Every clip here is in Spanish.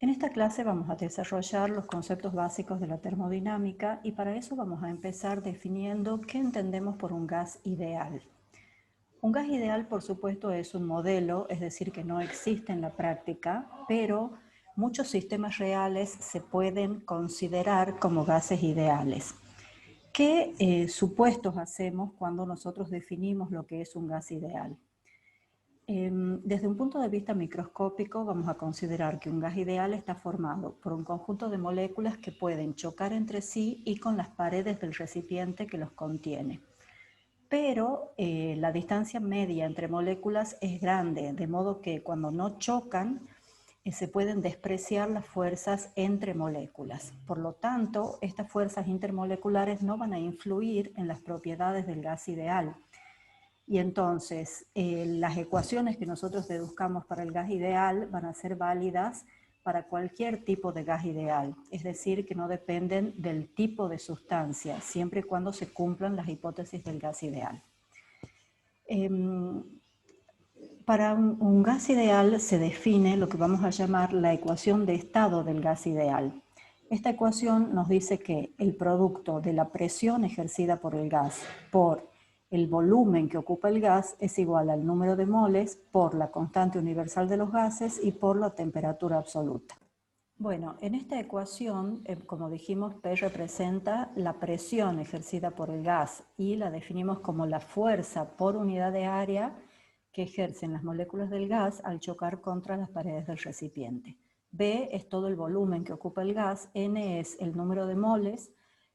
En esta clase vamos a desarrollar los conceptos básicos de la termodinámica y para eso vamos a empezar definiendo qué entendemos por un gas ideal. Un gas ideal, por supuesto, es un modelo, es decir, que no existe en la práctica, pero muchos sistemas reales se pueden considerar como gases ideales. ¿Qué supuestos hacemos cuando nosotros definimos lo que es un gas ideal? Desde un punto de vista microscópico vamos a considerar que un gas ideal está formado por un conjunto de moléculas que pueden chocar entre sí y con las paredes del recipiente que los contiene. Pero la distancia media entre moléculas es grande, de modo que cuando no chocan se pueden despreciar las fuerzas entre moléculas. Por lo tanto, estas fuerzas intermoleculares no van a influir en las propiedades del gas ideal. Y entonces, las ecuaciones que nosotros deduzcamos para el gas ideal van a ser válidas para cualquier tipo de gas ideal, es decir, que no dependen del tipo de sustancia, siempre y cuando se cumplan las hipótesis del gas ideal. Para un gas ideal se define lo que vamos a llamar la ecuación de estado del gas ideal. Esta ecuación nos dice que el producto de la presión ejercida por el gas por el volumen que ocupa el gas es igual al número de moles por la constante universal de los gases y por la temperatura absoluta. Bueno, en esta ecuación, como dijimos, P representa la presión ejercida por el gas y la definimos como la fuerza por unidad de área que ejercen las moléculas del gas al chocar contra las paredes del recipiente. B es todo el volumen que ocupa el gas, N es el número de moles.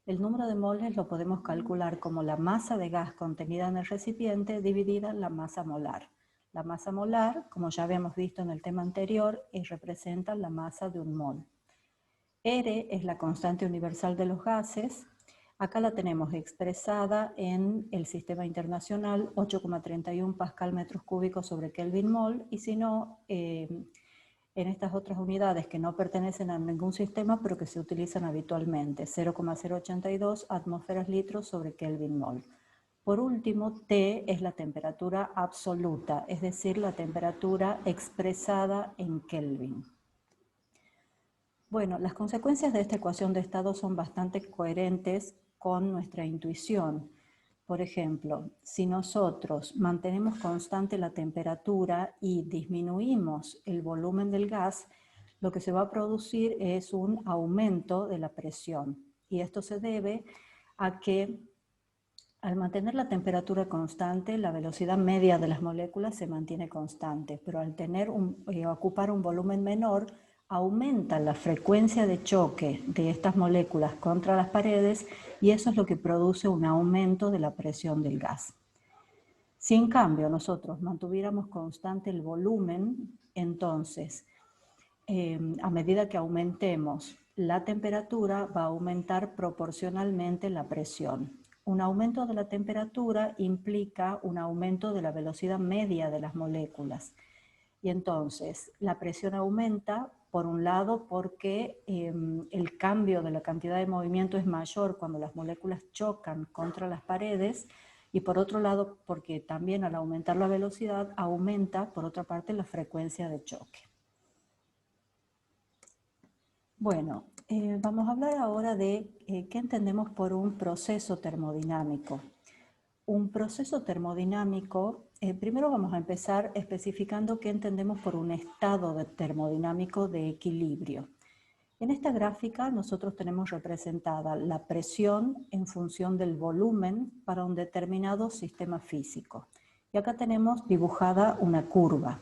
El número de moles lo podemos calcular como la masa de gas contenida en el recipiente dividida en la masa molar. La masa molar, como ya habíamos visto en el tema anterior, representa la masa de un mol. R es la constante universal de los gases. Acá la tenemos expresada en el sistema internacional 8,31 pascal metros cúbicos sobre Kelvin mol, y si no, en estas otras unidades que no pertenecen a ningún sistema pero que se utilizan habitualmente, 0,082 atmósferas litros sobre Kelvin mol. Por último, T es la temperatura absoluta, es decir, la temperatura expresada en Kelvin. Bueno, las consecuencias de esta ecuación de estado son bastante coherentes con nuestra intuición. Por ejemplo, si nosotros mantenemos constante la temperatura y disminuimos el volumen del gas, lo que se va a producir es un aumento de la presión. Y esto se debe a que al mantener la temperatura constante, la velocidad media de las moléculas se mantiene constante, pero al ocupar un volumen menor, aumenta la frecuencia de choque de estas moléculas contra las paredes y eso es lo que produce un aumento de la presión del gas. Si en cambio nosotros mantuviéramos constante el volumen, entonces a medida que aumentemos la temperatura va a aumentar proporcionalmente la presión. Un aumento de la temperatura implica un aumento de la velocidad media de las moléculas. Y entonces la presión aumenta, por un lado, porque el cambio de la cantidad de movimiento es mayor cuando las moléculas chocan contra las paredes, y por otro lado, porque también al aumentar la velocidad, aumenta, por otra parte, la frecuencia de choque. Bueno, vamos a hablar ahora de qué entendemos por un proceso termodinámico. Un proceso termodinámico, primero vamos a empezar especificando qué entendemos por un estado termodinámico de equilibrio. En esta gráfica nosotros tenemos representada la presión en función del volumen para un determinado sistema físico. Y acá tenemos dibujada una curva.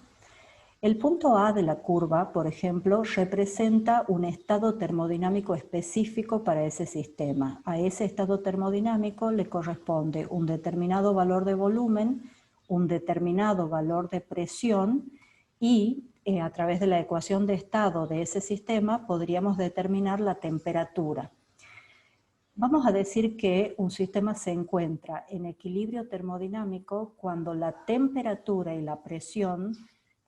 El punto A de la curva, por ejemplo, representa un estado termodinámico específico para ese sistema. A ese estado termodinámico le corresponde un determinado valor de volumen, un determinado valor de presión y a través de la ecuación de estado de ese sistema podríamos determinar la temperatura. Vamos a decir que un sistema se encuentra en equilibrio termodinámico cuando la temperatura y la presión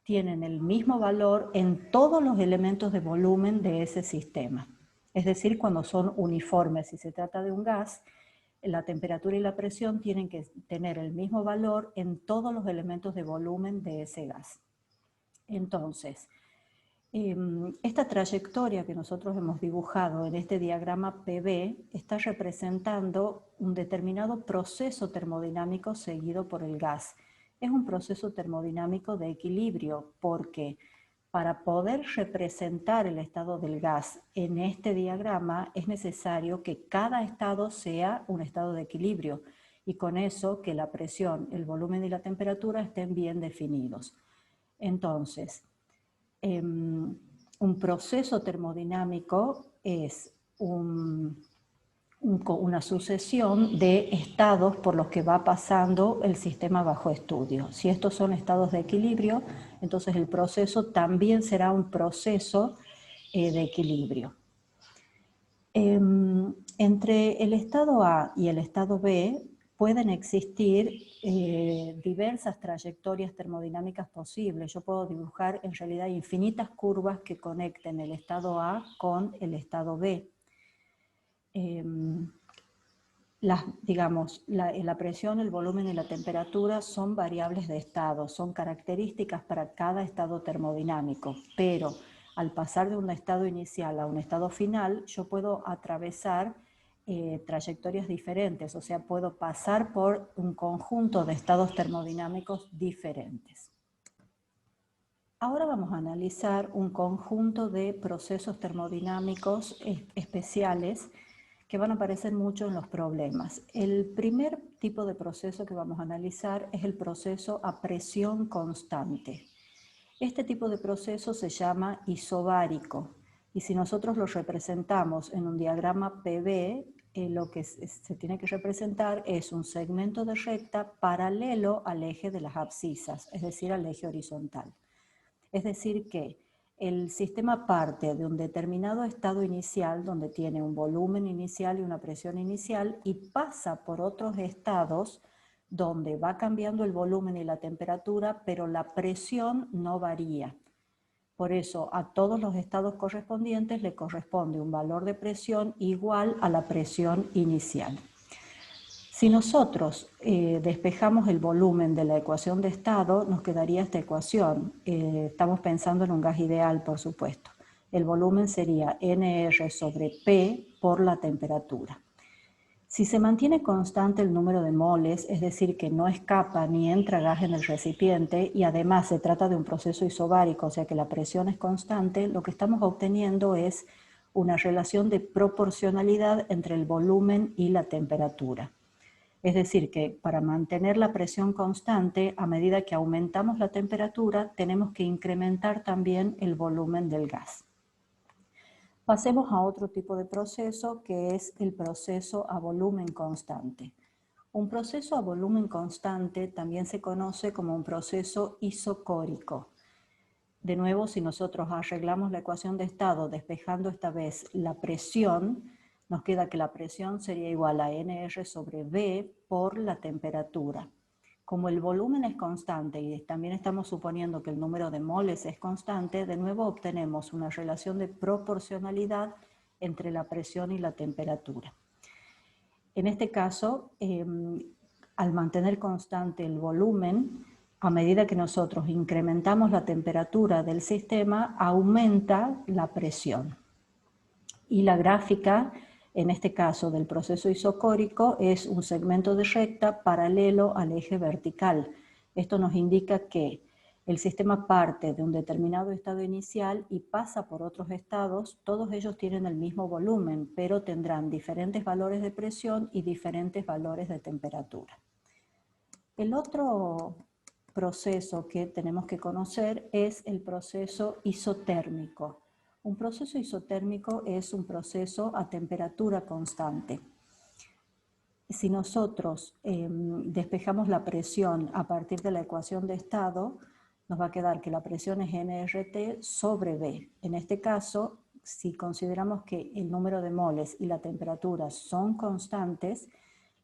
tienen el mismo valor en todos los elementos de volumen de ese sistema. Es decir, cuando son uniformes. Si se trata de un gas, la temperatura y la presión tienen que tener el mismo valor en todos los elementos de volumen de ese gas. Entonces, Esta trayectoria que nosotros hemos dibujado en este diagrama PV está representando un determinado proceso termodinámico seguido por el gas. Es un proceso termodinámico de equilibrio porque para poder representar el estado del gas en este diagrama es necesario que cada estado sea un estado de equilibrio y con eso que la presión, el volumen y la temperatura estén bien definidos. Entonces, un proceso termodinámico es una sucesión de estados por los que va pasando el sistema bajo estudio. Si estos son estados de equilibrio, entonces el proceso también será un proceso de equilibrio. Entre el estado A y el estado B pueden existir diversas trayectorias termodinámicas posibles. Yo puedo dibujar en realidad infinitas curvas que conecten el estado A con el estado B. La presión, el volumen y la temperatura son variables de estado, son características para cada estado termodinámico, pero al pasar de un estado inicial a un estado final, yo puedo atravesar trayectorias diferentes, o sea, puedo pasar por un conjunto de estados termodinámicos diferentes. Ahora vamos a analizar un conjunto de procesos termodinámicos especiales que van a aparecer mucho en los problemas. El primer tipo de proceso que vamos a analizar es el proceso a presión constante. Este tipo de proceso se llama isobárico y si nosotros lo representamos en un diagrama PV, lo que se tiene que representar es un segmento de recta paralelo al eje de las abscisas, es decir, al eje horizontal. Es decir que el sistema parte de un determinado estado inicial donde tiene un volumen inicial y una presión inicial y pasa por otros estados donde va cambiando el volumen y la temperatura, pero la presión no varía. Por eso a todos los estados correspondientes le corresponde un valor de presión igual a la presión inicial. Si nosotros despejamos el volumen de la ecuación de estado, nos quedaría esta ecuación. Estamos pensando en un gas ideal, por supuesto. El volumen sería NR sobre P por la temperatura. Si se mantiene constante el número de moles, es decir, que no escapa ni entra gas en el recipiente y además se trata de un proceso isobárico, o sea que la presión es constante, lo que estamos obteniendo es una relación de proporcionalidad entre el volumen y la temperatura. Es decir, que para mantener la presión constante, a medida que aumentamos la temperatura, tenemos que incrementar también el volumen del gas. Pasemos a otro tipo de proceso, que es el proceso a volumen constante. Un proceso a volumen constante también se conoce como un proceso isocórico. De nuevo, si nosotros arreglamos la ecuación de estado despejando esta vez la presión, nos queda que la presión sería igual a NR sobre V por la temperatura. Como el volumen es constante y también estamos suponiendo que el número de moles es constante, de nuevo obtenemos una relación de proporcionalidad entre la presión y la temperatura. En este caso, al mantener constante el volumen, a medida que nosotros incrementamos la temperatura del sistema, aumenta la presión. Y la gráfica, en este caso del proceso isocórico, es un segmento de recta paralelo al eje vertical. Esto nos indica que el sistema parte de un determinado estado inicial y pasa por otros estados. Todos ellos tienen el mismo volumen, pero tendrán diferentes valores de presión y diferentes valores de temperatura. El otro proceso que tenemos que conocer es el proceso isotérmico. Un proceso isotérmico es un proceso a temperatura constante. Si nosotros despejamos la presión a partir de la ecuación de estado, nos va a quedar que la presión es nRT sobre V. En este caso, si consideramos que el número de moles y la temperatura son constantes,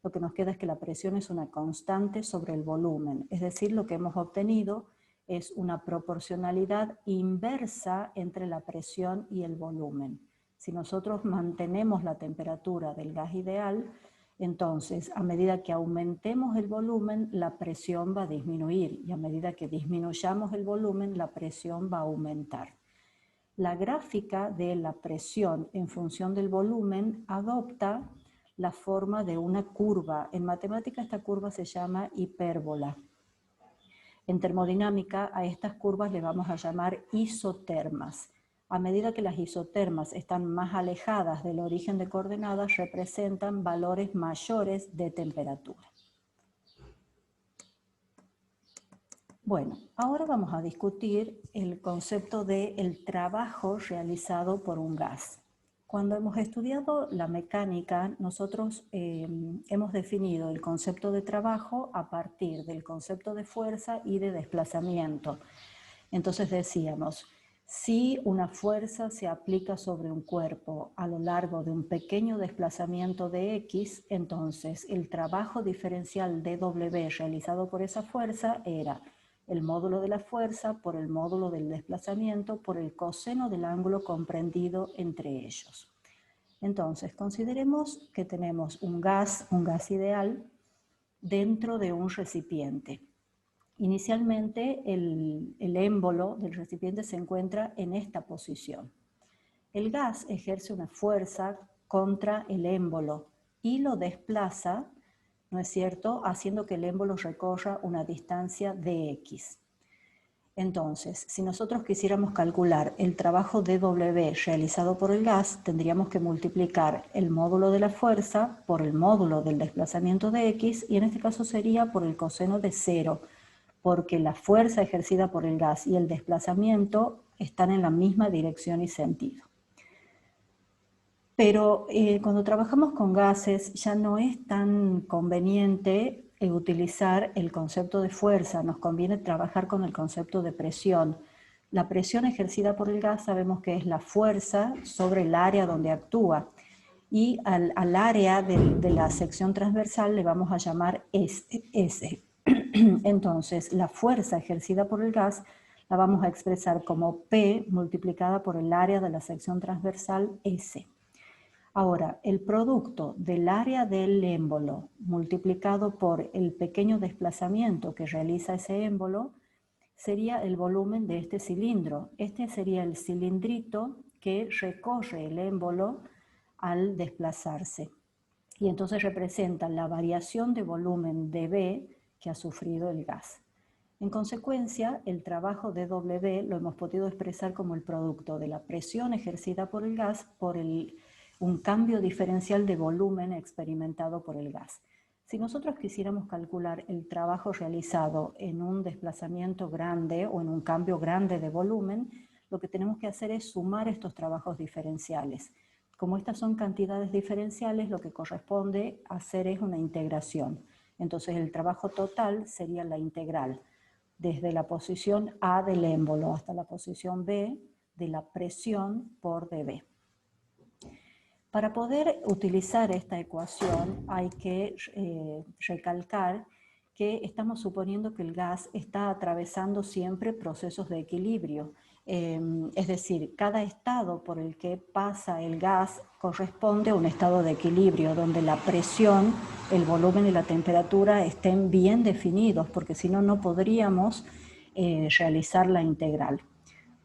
lo que nos queda es que la presión es una constante sobre el volumen. Es decir, lo que hemos obtenido es una proporcionalidad inversa entre la presión y el volumen. Si nosotros mantenemos la temperatura del gas ideal, entonces a medida que aumentemos el volumen, la presión va a disminuir y a medida que disminuyamos el volumen, la presión va a aumentar. La gráfica de la presión en función del volumen adopta la forma de una curva. En matemática esta curva se llama hipérbola. En termodinámica a estas curvas le vamos a llamar isotermas. A medida que las isotermas están más alejadas del origen de coordenadas, representan valores mayores de temperatura. Bueno, ahora vamos a discutir el concepto del trabajo realizado por un gas. Cuando hemos estudiado la mecánica, nosotros hemos definido el concepto de trabajo a partir del concepto de fuerza y de desplazamiento. Entonces decíamos, si una fuerza se aplica sobre un cuerpo a lo largo de un pequeño desplazamiento de X, entonces el trabajo diferencial dW realizado por esa fuerza era el módulo de la fuerza por el módulo del desplazamiento por el coseno del ángulo comprendido entre ellos. Entonces, consideremos que tenemos un gas ideal, dentro de un recipiente. Inicialmente, el émbolo del recipiente se encuentra en esta posición. El gas ejerce una fuerza contra el émbolo y lo desplaza, ¿no es cierto?, haciendo que el émbolo recorra una distancia de X. Entonces, si nosotros quisiéramos calcular el trabajo dW realizado por el gas, tendríamos que multiplicar el módulo de la fuerza por el módulo del desplazamiento de X, y en este caso sería por el coseno de 0, porque la fuerza ejercida por el gas y el desplazamiento están en la misma dirección y sentido. Pero cuando trabajamos con gases ya no es tan conveniente utilizar el concepto de fuerza, nos conviene trabajar con el concepto de presión. La presión ejercida por el gas sabemos que es la fuerza sobre el área donde actúa, y al área de la sección transversal le vamos a llamar S. Entonces, la fuerza ejercida por el gas la vamos a expresar como P multiplicada por el área de la sección transversal S. Ahora, el producto del área del émbolo multiplicado por el pequeño desplazamiento que realiza ese émbolo sería el volumen de este cilindro. Este sería el cilindrito que recorre el émbolo al desplazarse. Y entonces representa la variación de volumen de B que ha sufrido el gas. En consecuencia, el trabajo de W lo hemos podido expresar como el producto de la presión ejercida por el gas por un cambio diferencial de volumen experimentado por el gas. Si nosotros quisiéramos calcular el trabajo realizado en un desplazamiento grande o en un cambio grande de volumen, lo que tenemos que hacer es sumar estos trabajos diferenciales. Como estas son cantidades diferenciales, lo que corresponde hacer es una integración. Entonces el trabajo total sería la integral, desde la posición A del émbolo hasta la posición B de la presión por dB. Para poder utilizar esta ecuación hay que recalcar que estamos suponiendo que el gas está atravesando siempre procesos de equilibrio. Es decir, cada estado por el que pasa el gas corresponde a un estado de equilibrio, donde la presión, el volumen y la temperatura estén bien definidos, porque si no, no podríamos realizar la integral.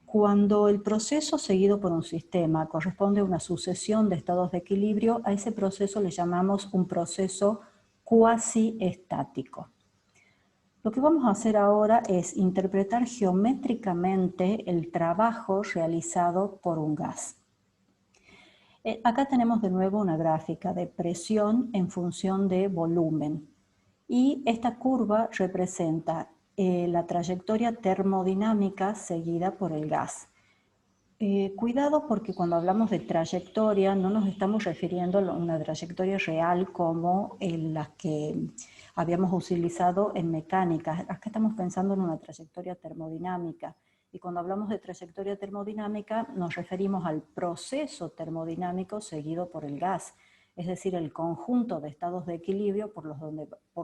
Cuando el proceso seguido por un sistema corresponde a una sucesión de estados de equilibrio, a ese proceso le llamamos un proceso cuasi estático. Lo que vamos a hacer ahora es interpretar geométricamente el trabajo realizado por un gas. Acá tenemos de nuevo una gráfica de presión en función de volumen. Y esta curva representa la trayectoria termodinámica seguida por el gas. Cuidado, porque cuando hablamos de trayectoria no nos estamos refiriendo a una trayectoria real como las que habíamos utilizado en mecánica. Acá estamos pensando en una trayectoria termodinámica. Y cuando hablamos de trayectoria termodinámica nos referimos al proceso termodinámico seguido por el gas. Es decir, el conjunto de estados de equilibrio por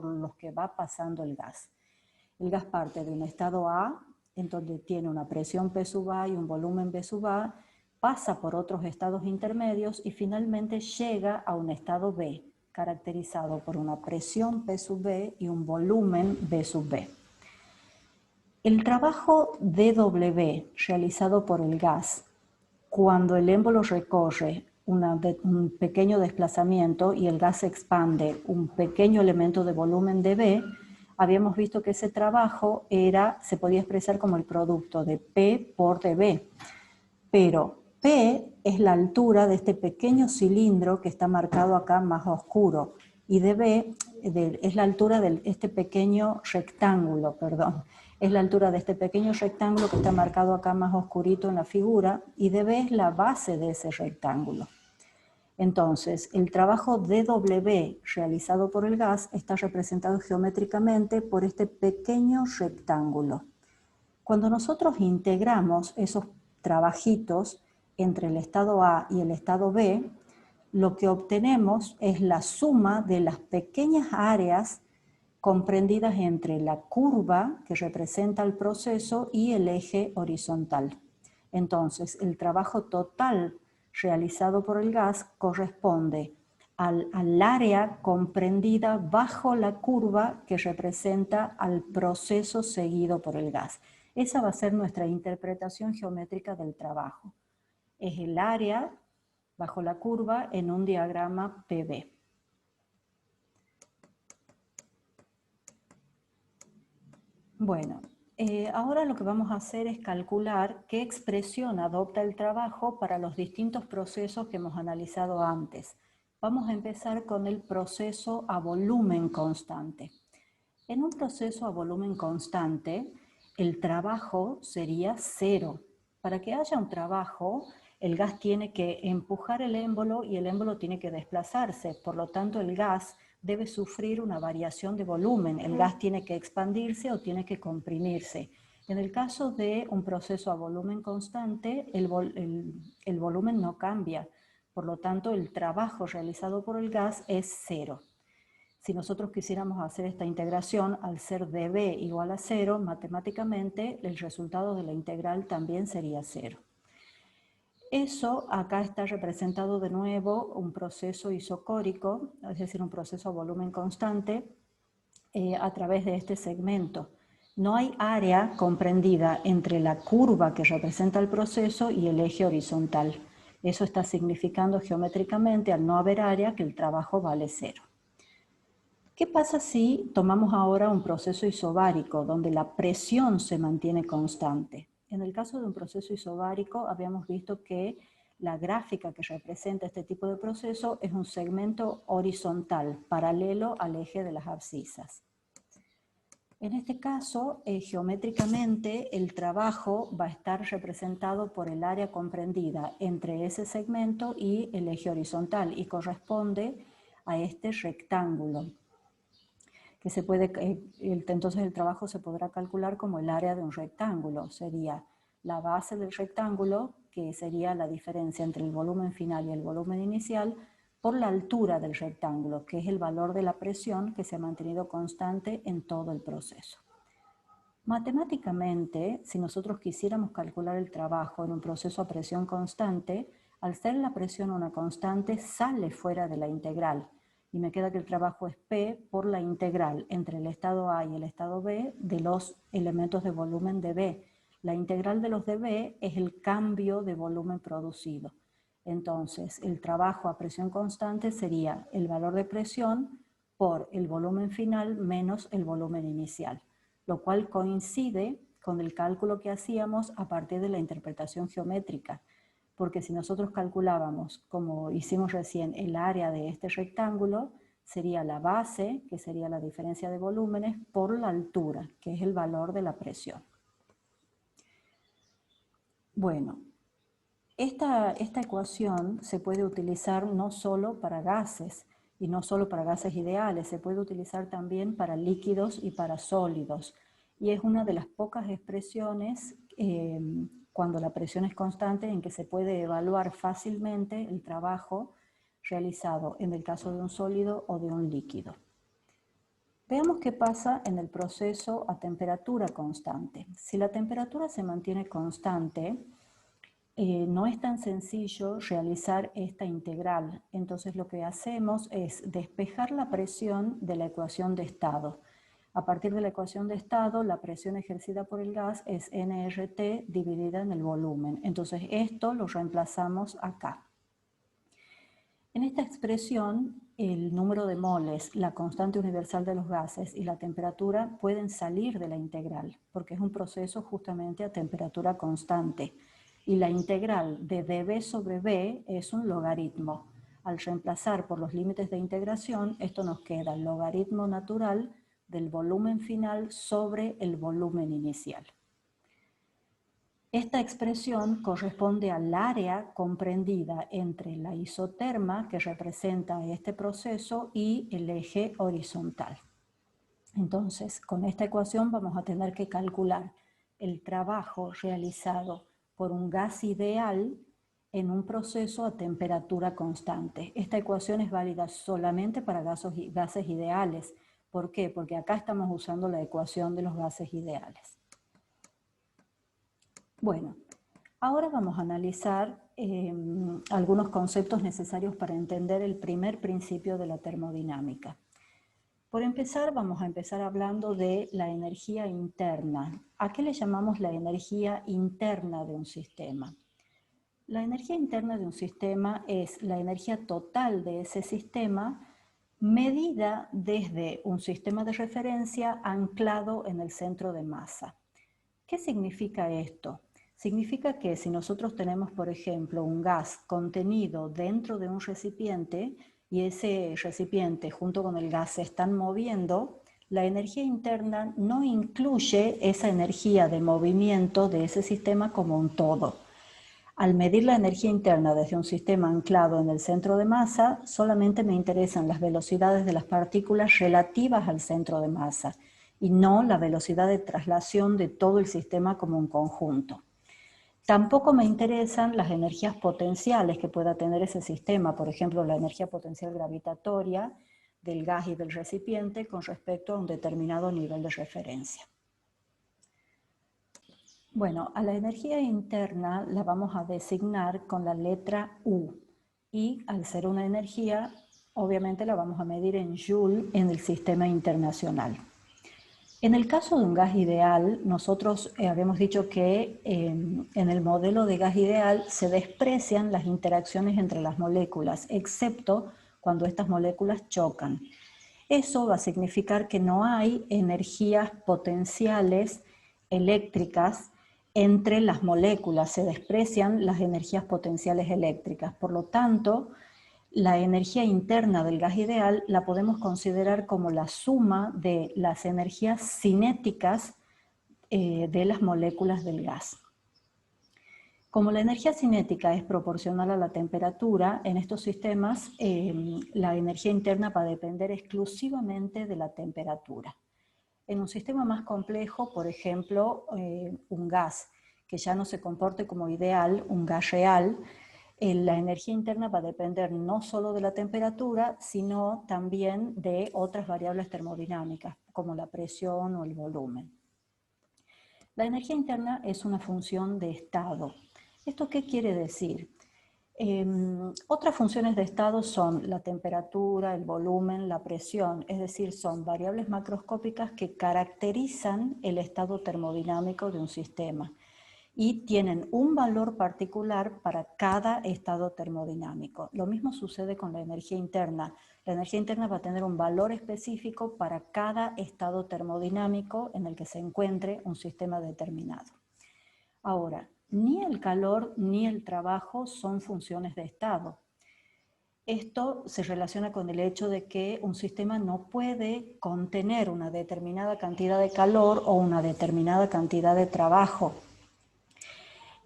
los que va pasando el gas. El gas parte de un estado A, en donde tiene una presión P sub A y un volumen B sub A, pasa por otros estados intermedios y finalmente llega a un estado B, caracterizado por una presión P sub B y un volumen B sub B. El trabajo dW realizado por el gas cuando el émbolo recorre un pequeño desplazamiento y el gas expande un pequeño elemento de volumen dB, habíamos visto que ese trabajo se podía expresar como el producto de P por dB. Pero P es la altura de este pequeño cilindro que está marcado acá más oscuro y dB es la altura de este pequeño rectángulo, perdón. Es la altura de este pequeño rectángulo que está marcado acá más oscurito en la figura y dB es la base de ese rectángulo. Entonces, el trabajo dW realizado por el gas está representado geométricamente por este pequeño rectángulo. Cuando nosotros integramos esos trabajitos entre el estado A y el estado B, lo que obtenemos es la suma de las pequeñas áreas comprendidas entre la curva que representa el proceso y el eje horizontal. Entonces, el trabajo total realizado por el gas corresponde al área comprendida bajo la curva que representa al proceso seguido por el gas. Esa va a ser nuestra interpretación geométrica del trabajo. Es el área bajo la curva en un diagrama PV. Bueno, ahora lo que vamos a hacer es calcular qué expresión adopta el trabajo para los distintos procesos que hemos analizado antes. Vamos a empezar con el proceso a volumen constante. En un proceso a volumen constante, el trabajo sería cero. Para que haya un trabajo, el gas tiene que empujar el émbolo y el émbolo tiene que desplazarse. Por lo tanto, el gas debe sufrir una variación de volumen. El gas tiene que expandirse o tiene que comprimirse. En el caso de un proceso a volumen constante, el volumen no cambia. Por lo tanto, el trabajo realizado por el gas es cero. Si nosotros quisiéramos hacer esta integración, al ser dB igual a 0, matemáticamente el resultado de la integral también sería 0. Eso acá está representado de nuevo un proceso isocórico, es decir, un proceso a volumen constante a través de este segmento. No hay área comprendida entre la curva que representa el proceso y el eje horizontal. Eso está significando geométricamente, al no haber área, que el trabajo vale 0. ¿Qué pasa si tomamos ahora un proceso isobárico donde la presión se mantiene constante? En el caso de un proceso isobárico habíamos visto que la gráfica que representa este tipo de proceso es un segmento horizontal, paralelo al eje de las abscisas. En este caso, geométricamente, el trabajo va a estar representado por el área comprendida entre ese segmento y el eje horizontal y corresponde a este rectángulo. Que se puede, entonces el trabajo se podrá calcular como el área de un rectángulo. Sería la base del rectángulo, que sería la diferencia entre el volumen final y el volumen inicial, por la altura del rectángulo, que es el valor de la presión que se ha mantenido constante en todo el proceso. Matemáticamente, si nosotros quisiéramos calcular el trabajo en un proceso a presión constante, al ser la presión una constante, sale fuera de la integral. Y me queda que el trabajo es P por la integral entre el estado A y el estado B de los elementos de volumen dB. La integral de los dB es el cambio de volumen producido. Entonces, el trabajo a presión constante sería el valor de presión por el volumen final menos el volumen inicial, lo cual coincide con el cálculo que hacíamos a partir de la interpretación geométrica. Porque si nosotros calculábamos, como hicimos recién, el área de este rectángulo, sería la base, que sería la diferencia de volúmenes, por la altura, que es el valor de la presión. Bueno, esta ecuación se puede utilizar no solo para gases, y no solo para gases ideales, se puede utilizar también para líquidos y para sólidos. Y es una de las pocas expresiones cuando la presión es constante en que se puede evaluar fácilmente el trabajo realizado en el caso de un sólido o de un líquido. Veamos qué pasa en el proceso a temperatura constante. Si la temperatura se mantiene constante, no es tan sencillo realizar esta integral. Entonces lo que hacemos es despejar la presión de la ecuación de estado. A partir de la ecuación de estado, la presión ejercida por el gas es nRT dividida en el volumen. Entonces esto lo reemplazamos acá. En esta expresión, el número de moles, la constante universal de los gases y la temperatura pueden salir de la integral, porque es un proceso justamente a temperatura constante. Y la integral de dB sobre B es un logaritmo. Al reemplazar por los límites de integración, esto nos queda el logaritmo natural del volumen final sobre el volumen inicial. Esta expresión corresponde al área comprendida entre la isoterma, que representa este proceso, y el eje horizontal. Entonces, con esta ecuación vamos a tener que calcular el trabajo realizado por un gas ideal en un proceso a temperatura constante. Esta ecuación es válida solamente para gases ideales. ¿Por qué? Porque acá estamos usando la ecuación de los gases ideales. Bueno, ahora vamos a analizar algunos conceptos necesarios para entender el primer principio de la termodinámica. Por empezar, vamos a empezar hablando de la energía interna. ¿A qué le llamamos la energía interna de un sistema? La energía interna de un sistema es la energía total de ese sistema medida desde un sistema de referencia anclado en el centro de masa. ¿Qué significa esto? Significa que si nosotros tenemos, por ejemplo, un gas contenido dentro de un recipiente y ese recipiente junto con el gas se están moviendo, la energía interna no incluye esa energía de movimiento de ese sistema como un todo. Al medir la energía interna desde un sistema anclado en el centro de masa, solamente me interesan las velocidades de las partículas relativas al centro de masa y no la velocidad de traslación de todo el sistema como un conjunto. Tampoco me interesan las energías potenciales que pueda tener ese sistema, por ejemplo, la energía potencial gravitatoria del gas y del recipiente con respecto a un determinado nivel de referencia. Bueno, a la energía interna la vamos a designar con la letra U y al ser una energía, obviamente la vamos a medir en Joule en el sistema internacional. En el caso de un gas ideal, nosotros habíamos dicho que en el modelo de gas ideal se desprecian las interacciones entre las moléculas, excepto cuando estas moléculas chocan. Eso va a significar que no hay energías potenciales eléctricas entre las moléculas, se desprecian las energías potenciales eléctricas. Por lo tanto, la energía interna del gas ideal la podemos considerar como la suma de las energías cinéticas de las moléculas del gas. Como la energía cinética es proporcional a la temperatura, en estos sistemas la energía interna va a depender exclusivamente de la temperatura. En un sistema más complejo, por ejemplo, un gas que ya no se comporte como ideal, un gas real, la energía interna va a depender no solo de la temperatura, sino también de otras variables termodinámicas, como la presión o el volumen. La energía interna es una función de estado. ¿Esto qué quiere decir? Otras funciones de estado son la temperatura, el volumen, la presión, es decir, son variables macroscópicas que caracterizan el estado termodinámico de un sistema y tienen un valor particular para cada estado termodinámico. Lo mismo sucede con la energía interna. La energía interna va a tener un valor específico para cada estado termodinámico en el que se encuentre un sistema determinado. Ahora, ni el calor ni el trabajo son funciones de estado. Esto se relaciona con el hecho de que un sistema no puede contener una determinada cantidad de calor o una determinada cantidad de trabajo.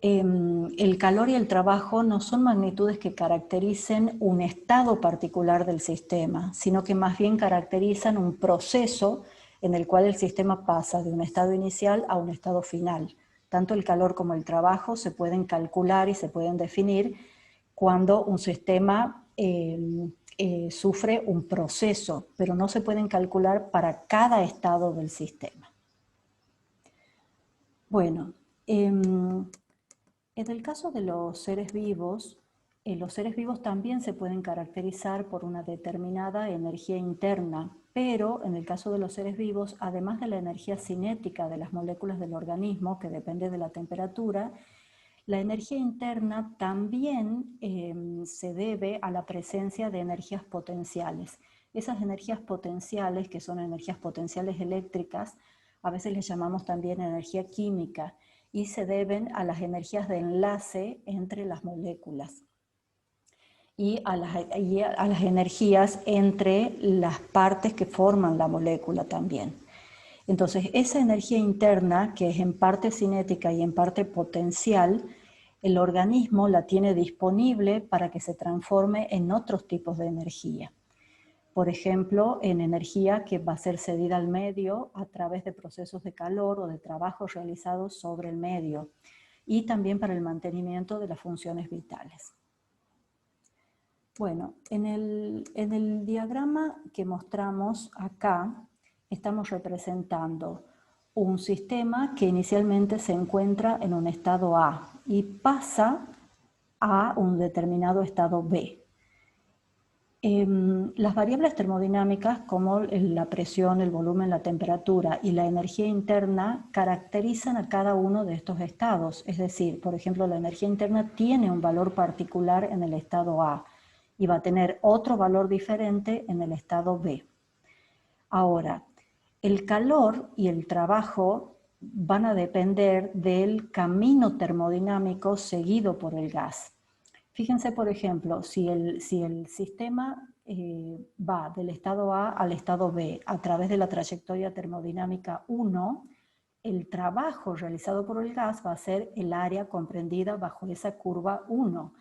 El calor y el trabajo no son magnitudes que caractericen un estado particular del sistema, sino que más bien caracterizan un proceso en el cual el sistema pasa de un estado inicial a un estado final. Tanto el calor como el trabajo se pueden calcular y se pueden definir cuando un sistema sufre un proceso, pero no se pueden calcular para cada estado del sistema. Bueno, en el caso de los seres vivos, los seres vivos también se pueden caracterizar por una determinada energía interna, pero en el caso de los seres vivos, además de la energía cinética de las moléculas del organismo, que depende de la temperatura, la energía interna también se debe a la presencia de energías potenciales. Esas energías potenciales, que son energías potenciales eléctricas, a veces les llamamos también energía química, y se deben a las energías de enlace entre las moléculas y a las energías entre las partes que forman la molécula también. Entonces, esa energía interna, que es en parte cinética y en parte potencial, el organismo la tiene disponible para que se transforme en otros tipos de energía. Por ejemplo, en energía que va a ser cedida al medio a través de procesos de calor o de trabajos realizados sobre el medio, y también para el mantenimiento de las funciones vitales. Bueno, en el diagrama que mostramos acá, estamos representando un sistema que inicialmente se encuentra en un estado A y pasa a un determinado estado B. Las variables termodinámicas como la presión, el volumen, la temperatura y la energía interna caracterizan a cada uno de estos estados. Es decir, por ejemplo, la energía interna tiene un valor particular en el estado A y va a tener otro valor diferente en el estado B. Ahora, el calor y el trabajo van a depender del camino termodinámico seguido por el gas. Fíjense, por ejemplo, si el sistema va del estado A al estado B a través de la trayectoria termodinámica 1, el trabajo realizado por el gas va a ser el área comprendida bajo esa curva 1.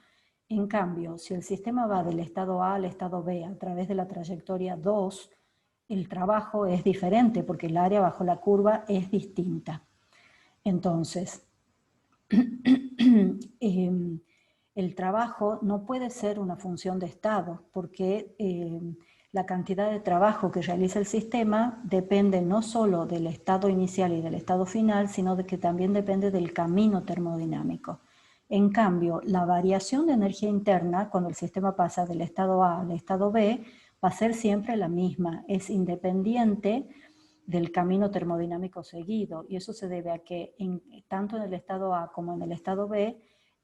En cambio, si el sistema va del estado A al estado B a través de la trayectoria 2, el trabajo es diferente porque el área bajo la curva es distinta. Entonces, el trabajo no puede ser una función de estado porque la cantidad de trabajo que realiza el sistema depende no solo del estado inicial y del estado final, sino de que también depende del camino termodinámico. En cambio, la variación de energía interna, cuando el sistema pasa del estado A al estado B, va a ser siempre la misma, es independiente del camino termodinámico seguido, y eso se debe a que tanto en el estado A como en el estado B,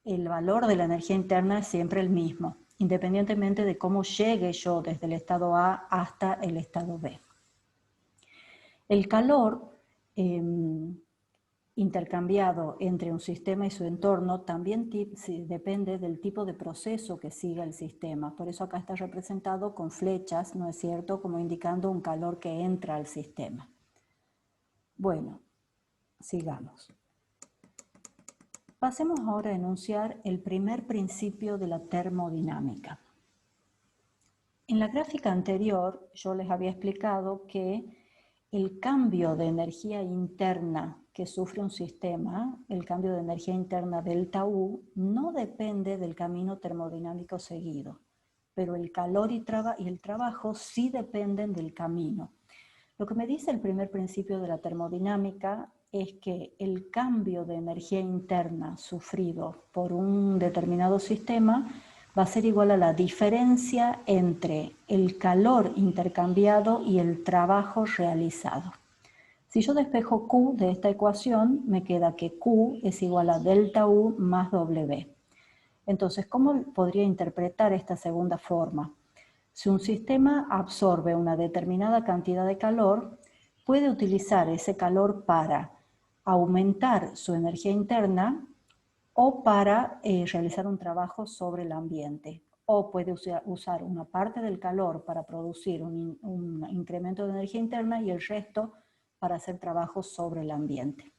el valor de la energía interna es siempre el mismo, independientemente de cómo llegue yo desde el estado A hasta el estado B. El calor intercambiado entre un sistema y su entorno también depende del tipo de proceso que siga el sistema. Por eso acá está representado con flechas, ¿no es cierto?, como indicando un calor que entra al sistema. Bueno, sigamos. Pasemos ahora a enunciar el primer principio de la termodinámica. En la gráfica anterior yo les había explicado que el cambio de energía interna que sufre un sistema, el cambio de energía interna delta U, no depende del camino termodinámico seguido, pero el calor y el trabajo sí dependen del camino. Lo que me dice el primer principio de la termodinámica es que el cambio de energía interna sufrido por un determinado sistema va a ser igual a la diferencia entre el calor intercambiado y el trabajo realizado. Si yo despejo Q de esta ecuación, me queda que Q es igual a delta U más W. Entonces, ¿cómo podría interpretar esta segunda forma? Si un sistema absorbe una determinada cantidad de calor, puede utilizar ese calor para aumentar su energía interna o para realizar un trabajo sobre el ambiente. O puede usar una parte del calor para producir un incremento de energía interna y el resto para hacer trabajos sobre el ambiente.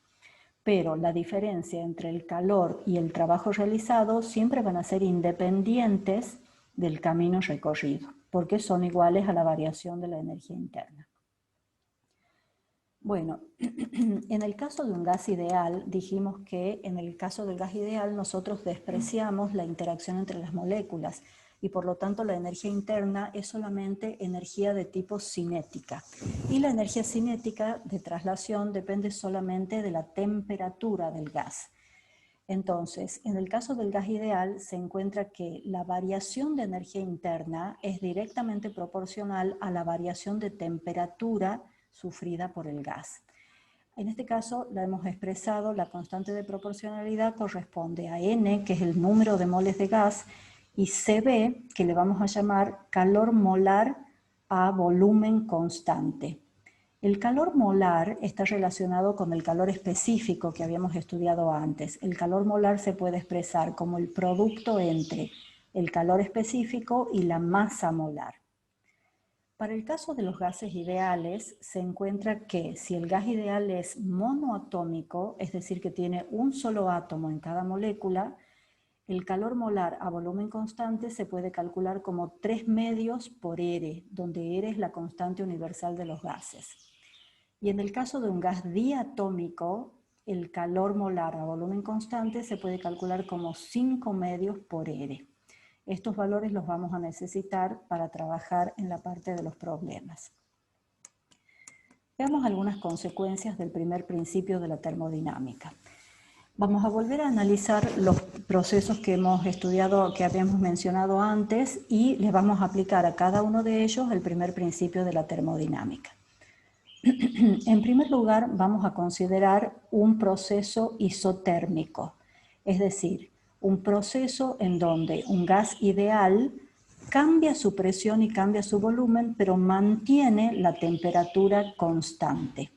Pero la diferencia entre el calor y el trabajo realizado siempre van a ser independientes del camino recorrido, porque son iguales a la variación de la energía interna. Bueno, en el caso de un gas ideal, dijimos que en el caso del gas ideal nosotros despreciamos la interacción entre las moléculas y por lo tanto la energía interna es solamente energía de tipo cinética. Y la energía cinética de traslación depende solamente de la temperatura del gas. Entonces, en el caso del gas ideal se encuentra que la variación de energía interna es directamente proporcional a la variación de temperatura sufrida por el gas. En este caso la hemos expresado, la constante de proporcionalidad corresponde a N, que es el número de moles de gas, y CB, que le vamos a llamar calor molar a volumen constante. El calor molar está relacionado con el calor específico que habíamos estudiado antes. El calor molar se puede expresar como el producto entre el calor específico y la masa molar. Para el caso de los gases ideales, se encuentra que si el gas ideal es monoatómico, es decir, que tiene un solo átomo en cada molécula, el calor molar a volumen constante se puede calcular como 3 medios por R, donde R es la constante universal de los gases. Y en el caso de un gas diatómico, el calor molar a volumen constante se puede calcular como 5 medios por R. Estos valores los vamos a necesitar para trabajar en la parte de los problemas. Veamos algunas consecuencias del primer principio de la termodinámica. Vamos a volver a analizar los procesos que hemos estudiado, que habíamos mencionado antes, y les vamos a aplicar a cada uno de ellos el primer principio de la termodinámica. En primer lugar, vamos a considerar un proceso isotérmico, es decir, un proceso en donde un gas ideal cambia su presión y cambia su volumen, pero mantiene la temperatura constante.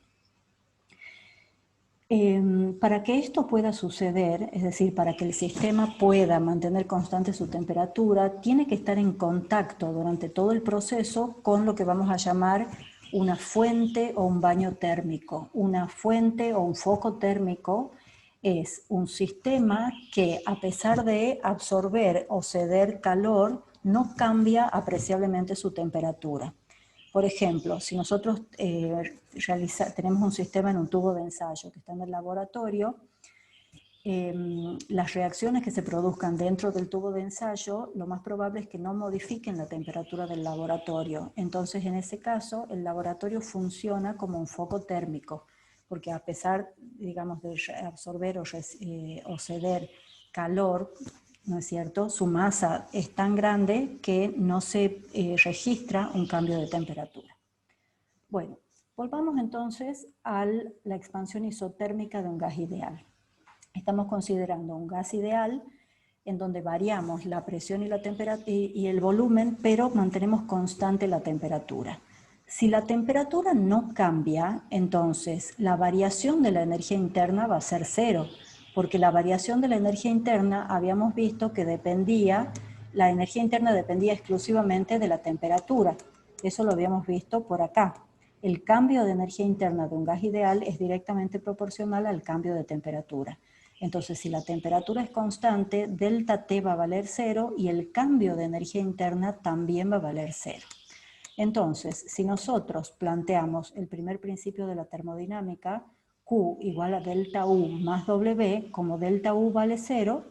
Para que esto pueda suceder, es decir, para que el sistema pueda mantener constante su temperatura, tiene que estar en contacto durante todo el proceso con lo que vamos a llamar una fuente o un baño térmico. Una fuente o un foco térmico es un sistema que, a pesar de absorber o ceder calor, no cambia apreciablemente su temperatura. Por ejemplo, si nosotros tenemos un sistema en un tubo de ensayo que está en el laboratorio, las reacciones que se produzcan dentro del tubo de ensayo, lo más probable es que no modifiquen la temperatura del laboratorio. Entonces, en ese caso, el laboratorio funciona como un foco térmico, porque a pesar, digamos, de absorber o ceder calor, ¿no es cierto?, su masa es tan grande que no se registra un cambio de temperatura. Bueno, volvamos entonces a la expansión isotérmica de un gas ideal. Estamos considerando un gas ideal en donde variamos la presión y la temperatura y el volumen, pero mantenemos constante la temperatura. Si la temperatura no cambia, entonces la variación de la energía interna va a ser cero, porque la variación de la energía interna habíamos visto que la energía interna dependía exclusivamente de la temperatura. Eso lo habíamos visto por acá. El cambio de energía interna de un gas ideal es directamente proporcional al cambio de temperatura. Entonces, si la temperatura es constante, delta T va a valer 0 y el cambio de energía interna también va a valer 0. Entonces, si nosotros planteamos el primer principio de la termodinámica, Q igual a delta U más W, como delta U vale 0,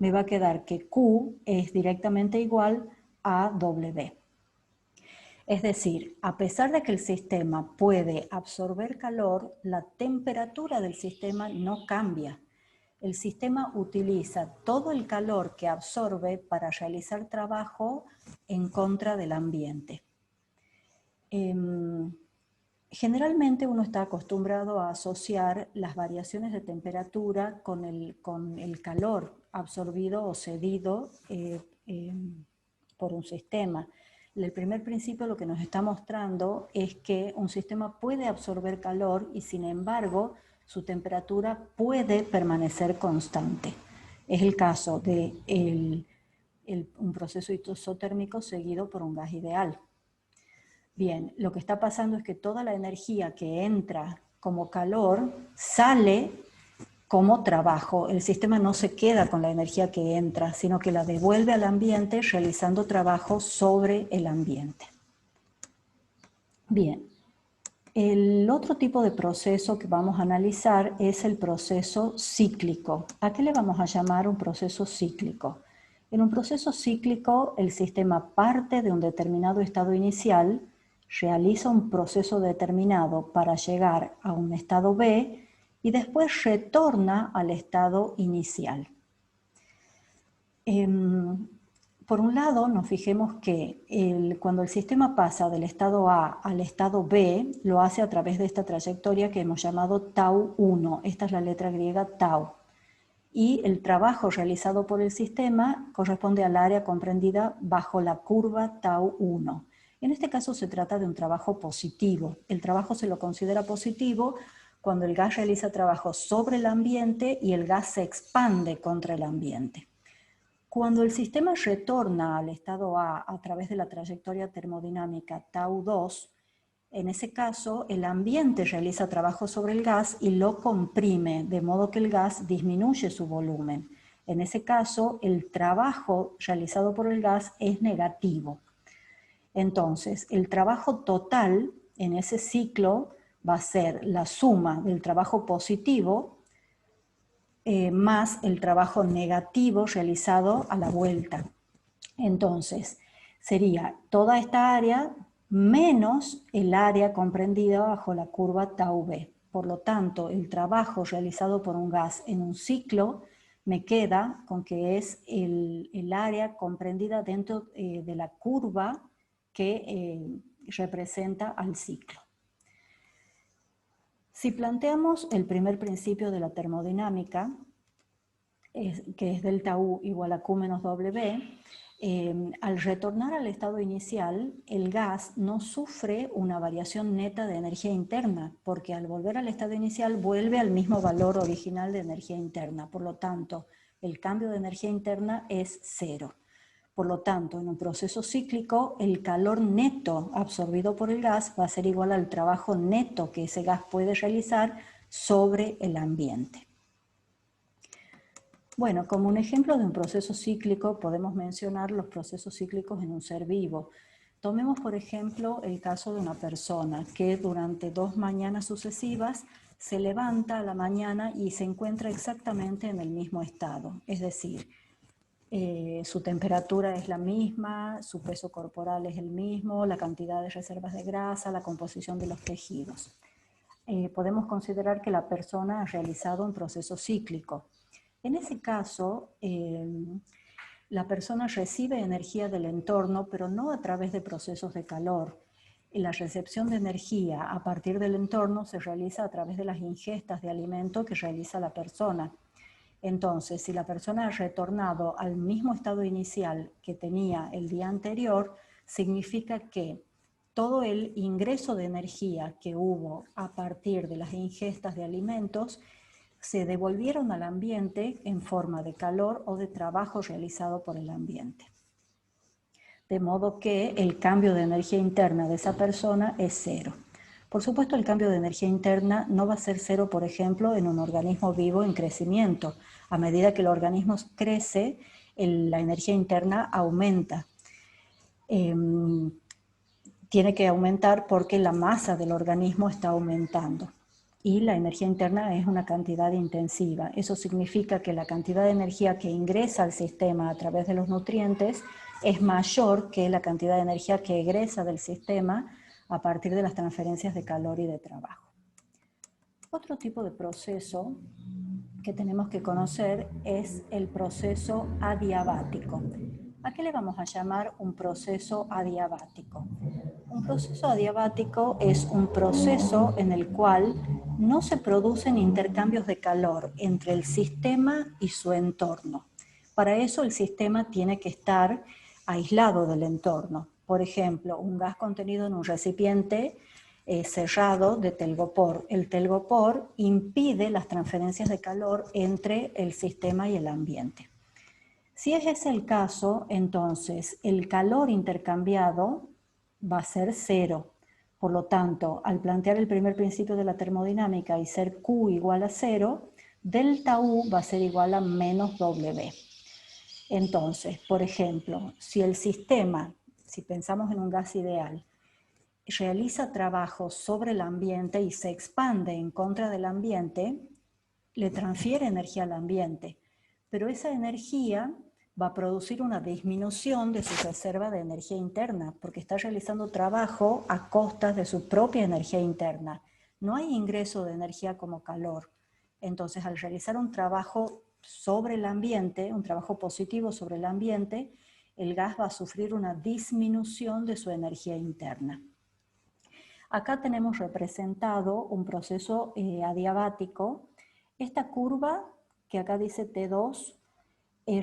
me va a quedar que Q es directamente igual a W. Es decir, a pesar de que el sistema puede absorber calor, la temperatura del sistema no cambia. El sistema utiliza todo el calor que absorbe para realizar trabajo en contra del ambiente. Generalmente uno está acostumbrado a asociar las variaciones de temperatura con el calor absorbido o cedido por un sistema. El primer principio lo que nos está mostrando es que un sistema puede absorber calor y sin embargo su temperatura puede permanecer constante. Es el caso de un proceso isotérmico seguido por un gas ideal. Bien, lo que está pasando es que toda la energía que entra como calor sale como trabajo. El sistema no se queda con la energía que entra, sino que la devuelve al ambiente realizando trabajo sobre el ambiente. Bien, el otro tipo de proceso que vamos a analizar es el proceso cíclico. ¿A qué le vamos a llamar un proceso cíclico? En un proceso cíclico, el sistema parte de un determinado estado inicial, realiza un proceso determinado para llegar a un estado B y después retorna al estado inicial. Por un lado, nos fijemos que cuando el sistema pasa del estado A al estado B, lo hace a través de esta trayectoria que hemos llamado tau 1. Esta es la letra griega tau. Y el trabajo realizado por el sistema corresponde al área comprendida bajo la curva tau 1. En este caso se trata de un trabajo positivo. El trabajo se lo considera positivo cuando el gas realiza trabajo sobre el ambiente y el gas se expande contra el ambiente. Cuando el sistema retorna al estado A través de la trayectoria termodinámica tau 2, en ese caso el ambiente realiza trabajo sobre el gas y lo comprime, de modo que el gas disminuye su volumen. En ese caso el trabajo realizado por el gas es negativo. Entonces el trabajo total en ese ciclo va a ser la suma del trabajo positivo más el trabajo negativo realizado a la vuelta. Entonces, sería toda esta área menos el área comprendida bajo la curva tau B. Por lo tanto, el trabajo realizado por un gas en un ciclo me queda con que es el área comprendida dentro de la curva que representa al ciclo. Si planteamos el primer principio de la termodinámica, que es delta U igual a Q menos W, al retornar al estado inicial, el gas no sufre una variación neta de energía interna, porque al volver al estado inicial vuelve al mismo valor original de energía interna. Por lo tanto, el cambio de energía interna es cero. Por lo tanto, en un proceso cíclico, el calor neto absorbido por el gas va a ser igual al trabajo neto que ese gas puede realizar sobre el ambiente. Bueno, como un ejemplo de un proceso cíclico, podemos mencionar los procesos cíclicos en un ser vivo. Tomemos, por ejemplo, el caso de una persona que durante 2 mañanas sucesivas se levanta a la mañana y se encuentra exactamente en el mismo estado, es decir, su temperatura es la misma, su peso corporal es el mismo, la cantidad de reservas de grasa, la composición de los tejidos. Podemos considerar que la persona ha realizado un proceso cíclico. En ese caso, la persona recibe energía del entorno, pero no a través de procesos de calor. La recepción de energía a partir del entorno se realiza a través de las ingestas de alimento que realiza la persona. Entonces, si la persona ha retornado al mismo estado inicial que tenía el día anterior, significa que todo el ingreso de energía que hubo a partir de las ingestas de alimentos se devolvieron al ambiente en forma de calor o de trabajo realizado por el ambiente. De modo que el cambio de energía interna de esa persona es cero. Por supuesto, el cambio de energía interna no va a ser cero, por ejemplo, en un organismo vivo en crecimiento. A medida que el organismo crece, la energía interna aumenta. Tiene que aumentar porque la masa del organismo está aumentando. Y la energía interna es una cantidad intensiva. Eso significa que la cantidad de energía que ingresa al sistema a través de los nutrientes es mayor que la cantidad de energía que egresa del sistema a partir de las transferencias de calor y de trabajo. Otro tipo de proceso que tenemos que conocer es el proceso adiabático. ¿A qué le vamos a llamar un proceso adiabático? Un proceso adiabático es un proceso en el cual no se producen intercambios de calor entre el sistema y su entorno. Para eso el sistema tiene que estar aislado del entorno. Por ejemplo, un gas contenido en un recipiente cerrado de telgopor. El telgopor impide las transferencias de calor entre el sistema y el ambiente. Si ese es el caso, entonces el calor intercambiado va a ser cero. Por lo tanto, al plantear el primer principio de la termodinámica y ser Q igual a cero, delta U va a ser igual a menos W. Entonces, por ejemplo, si el sistema, si pensamos en un gas ideal, realiza trabajo sobre el ambiente y se expande en contra del ambiente, le transfiere energía al ambiente, pero esa energía va a producir una disminución de su reserva de energía interna, porque está realizando trabajo a costas de su propia energía interna. No hay ingreso de energía como calor. Entonces, al realizar un trabajo sobre el ambiente, un trabajo positivo sobre el ambiente, el gas va a sufrir una disminución de su energía interna. Acá tenemos representado un proceso adiabático. Esta curva, que acá dice T2,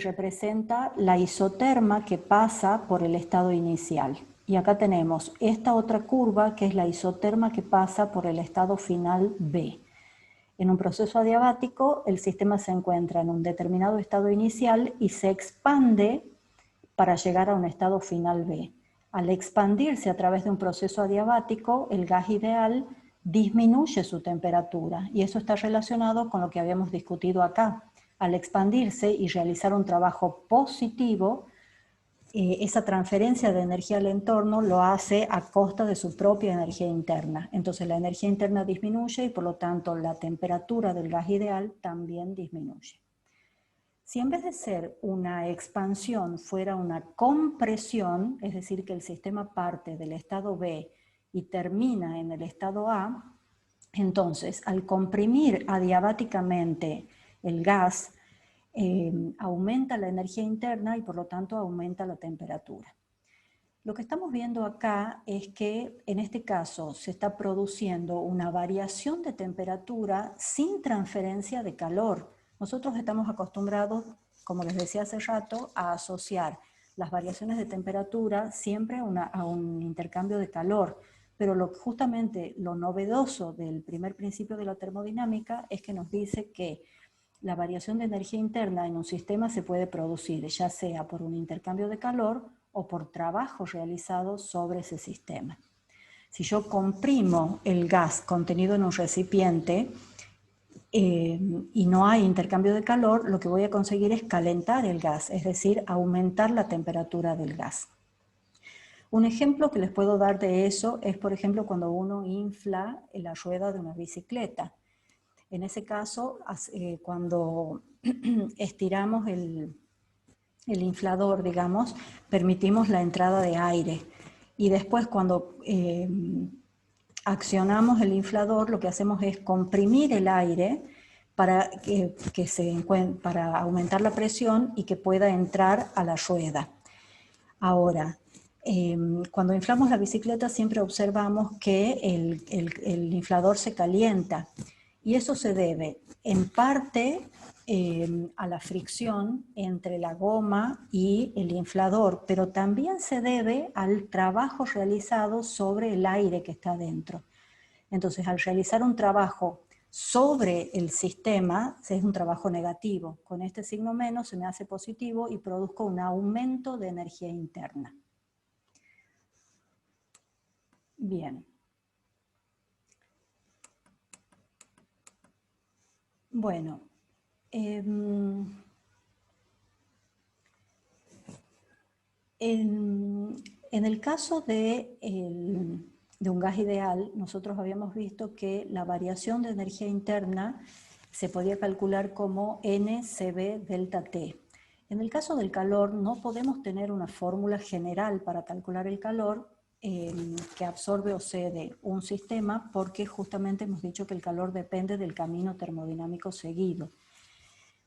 representa la isoterma que pasa por el estado inicial. Y acá tenemos esta otra curva, que es la isoterma que pasa por el estado final B. En un proceso adiabático, el sistema se encuentra en un determinado estado inicial y se expande para llegar a un estado final B. Al expandirse a través de un proceso adiabático, el gas ideal disminuye su temperatura y eso está relacionado con lo que habíamos discutido acá. Al expandirse y realizar un trabajo positivo, esa transferencia de energía al entorno lo hace a costa de su propia energía interna. Entonces la energía interna disminuye y por lo tanto la temperatura del gas ideal también disminuye. Si en vez de ser una expansión fuera una compresión, es decir, que el sistema parte del estado B y termina en el estado A, entonces al comprimir adiabáticamente el gas, aumenta la energía interna y por lo tanto aumenta la temperatura. Lo que estamos viendo acá es que en este caso se está produciendo una variación de temperatura sin transferencia de calor. Nosotros estamos acostumbrados, como les decía hace rato, a asociar las variaciones de temperatura siempre a un intercambio de calor. Pero justamente lo novedoso del primer principio de la termodinámica es que nos dice que la variación de energía interna en un sistema se puede producir ya sea por un intercambio de calor o por trabajo realizado sobre ese sistema. Si yo comprimo el gas contenido en un recipiente y no hay intercambio de calor, lo que voy a conseguir es calentar el gas, es decir, aumentar la temperatura del gas. Un ejemplo que les puedo dar de eso es, por ejemplo, cuando uno infla la rueda de una bicicleta. En ese caso, cuando estiramos el inflador, digamos, permitimos la entrada de aire. Y después cuando accionamos el inflador, lo que hacemos es comprimir el aire para para aumentar la presión y que pueda entrar a la rueda. Ahora, cuando inflamos la bicicleta siempre observamos que el inflador se calienta y eso se debe en parte a la fricción entre la goma y el inflador, pero también se debe al trabajo realizado sobre el aire que está dentro. Entonces, al realizar un trabajo sobre el sistema, es un trabajo negativo. Con este signo menos se me hace positivo y produzco un aumento de energía interna. Bien. Bueno, en el caso de un gas ideal, nosotros habíamos visto que la variación de energía interna se podía calcular como NCB delta T. En el caso del calor no podemos tener una fórmula general para calcular el calor que absorbe o cede un sistema porque justamente hemos dicho que el calor depende del camino termodinámico seguido.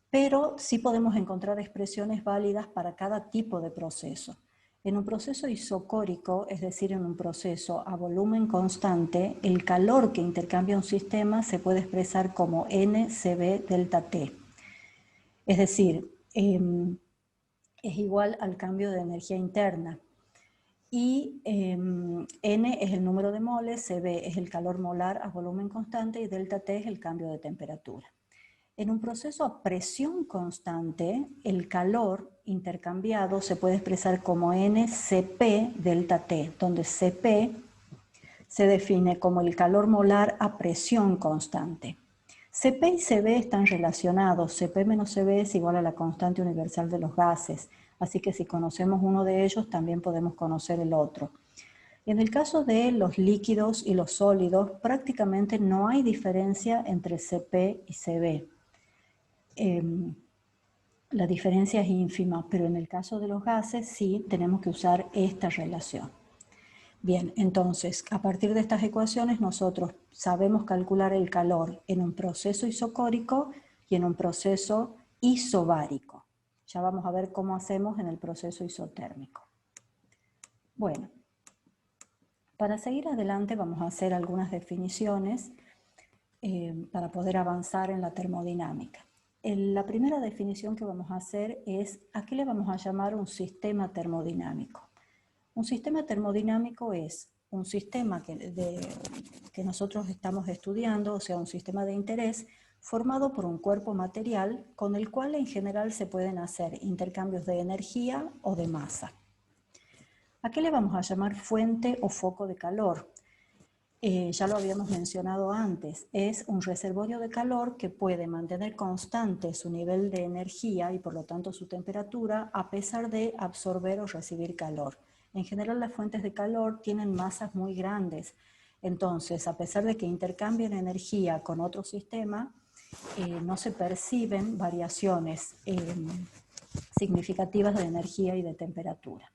Pero sí podemos encontrar expresiones válidas para cada tipo de proceso. En un proceso isocórico, es decir, en un proceso a volumen constante, el calor que intercambia un sistema se puede expresar como NCB delta T. Es decir, es igual al cambio de energía interna. Y N es el número de moles, CB es el calor molar a volumen constante y delta T es el cambio de temperatura. En un proceso a presión constante, el calor intercambiado se puede expresar como NCP delta T, donde Cp se define como el calor molar a presión constante. Cp y Cb están relacionados. Cp menos Cb es igual a la constante universal de los gases. Así que si conocemos uno de ellos, también podemos conocer el otro. En el caso de los líquidos y los sólidos, prácticamente no hay diferencia entre Cp y Cb. La diferencia es ínfima, pero en el caso de los gases sí tenemos que usar esta relación. Bien, entonces, a partir de estas ecuaciones nosotros sabemos calcular el calor en un proceso isocórico y en un proceso isobárico. Ya vamos a ver cómo hacemos en el proceso isotérmico. Bueno, para seguir adelante vamos a hacer algunas definiciones para poder avanzar en la termodinámica. La primera definición que vamos a hacer es ¿a qué le vamos a llamar un sistema termodinámico? Un sistema termodinámico es un sistema que nosotros estamos estudiando, o sea, un sistema de interés formado por un cuerpo material con el cual en general se pueden hacer intercambios de energía o de masa. ¿A qué le vamos a llamar fuente o foco de calor? Ya lo habíamos mencionado antes, es un reservorio de calor que puede mantener constante su nivel de energía y por lo tanto su temperatura a pesar de absorber o recibir calor. En general las fuentes de calor tienen masas muy grandes, entonces a pesar de que intercambian energía con otro sistema, no se perciben variaciones significativas de energía y de temperatura.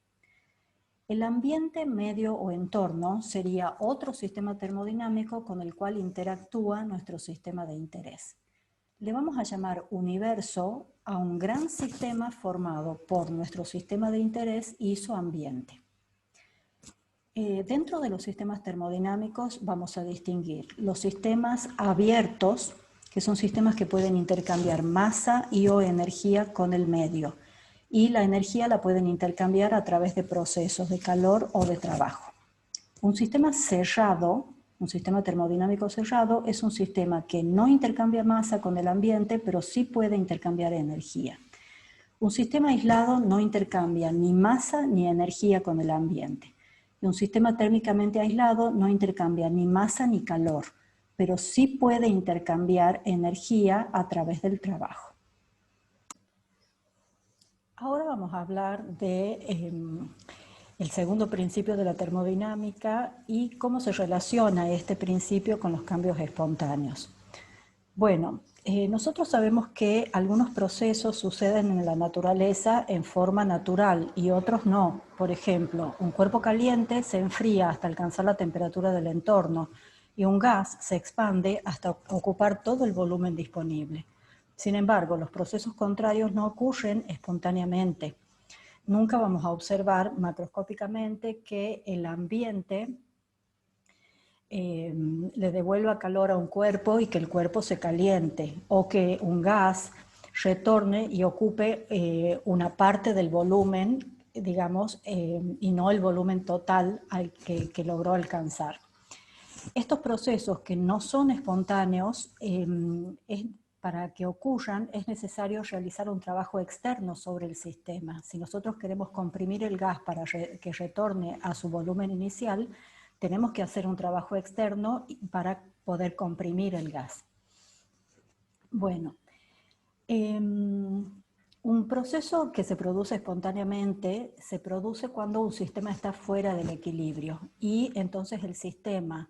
El ambiente, medio o entorno sería otro sistema termodinámico con el cual interactúa nuestro sistema de interés. Le vamos a llamar universo a un gran sistema formado por nuestro sistema de interés y su ambiente. Dentro de los sistemas termodinámicos vamos a distinguir los sistemas abiertos, que son sistemas que pueden intercambiar masa y o energía con el medio, y la energía la pueden intercambiar a través de procesos de calor o de trabajo. Un sistema cerrado, un sistema termodinámico cerrado, es un sistema que no intercambia masa con el ambiente, pero sí puede intercambiar energía. Un sistema aislado no intercambia ni masa ni energía con el ambiente. Y un sistema térmicamente aislado no intercambia ni masa ni calor, pero sí puede intercambiar energía a través del trabajo. Ahora vamos a hablar de el segundo principio de la termodinámica y cómo se relaciona este principio con los cambios espontáneos. Bueno, nosotros sabemos que algunos procesos suceden en la naturaleza en forma natural y otros no. Por ejemplo, un cuerpo caliente se enfría hasta alcanzar la temperatura del entorno y un gas se expande hasta ocupar todo el volumen disponible. Sin embargo, los procesos contrarios no ocurren espontáneamente. Nunca vamos a observar macroscópicamente que el ambiente le devuelva calor a un cuerpo y que el cuerpo se caliente, o que un gas retorne y ocupe una parte del volumen, digamos, y no el volumen total al que logró alcanzar. Estos procesos que no son espontáneos, para que ocurran es necesario realizar un trabajo externo sobre el sistema. Si nosotros queremos comprimir el gas para que retorne a su volumen inicial, tenemos que hacer un trabajo externo para poder comprimir el gas. Bueno, un proceso que se produce espontáneamente se produce cuando un sistema está fuera del equilibrio y entonces el sistema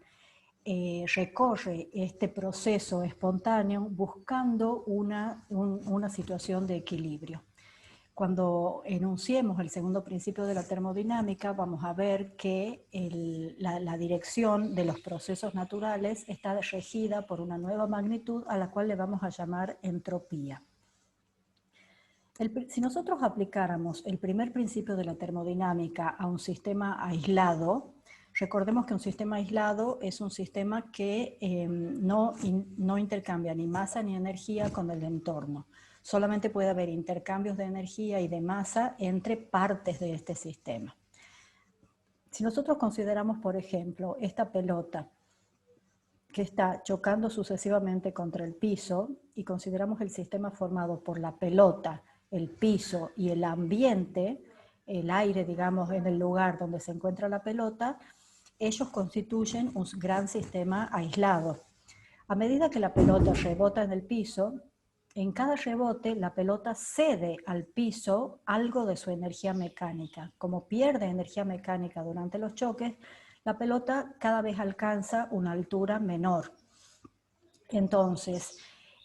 recorre este proceso espontáneo buscando una situación de equilibrio. Cuando enunciemos el segundo principio de la termodinámica, vamos a ver que la dirección de los procesos naturales está regida por una nueva magnitud a la cual le vamos a llamar entropía. Si nosotros aplicáramos el primer principio de la termodinámica a un sistema aislado, recordemos que un sistema aislado es un sistema que no intercambia ni masa ni energía con el entorno. Solamente puede haber intercambios de energía y de masa entre partes de este sistema. Si nosotros consideramos, por ejemplo, esta pelota que está chocando sucesivamente contra el piso y consideramos el sistema formado por la pelota, el piso y el ambiente, el aire, digamos, en el lugar donde se encuentra la pelota, ellos constituyen un gran sistema aislado. A medida que la pelota rebota en el piso, en cada rebote la pelota cede al piso algo de su energía mecánica. Como pierde energía mecánica durante los choques, la pelota cada vez alcanza una altura menor. Entonces,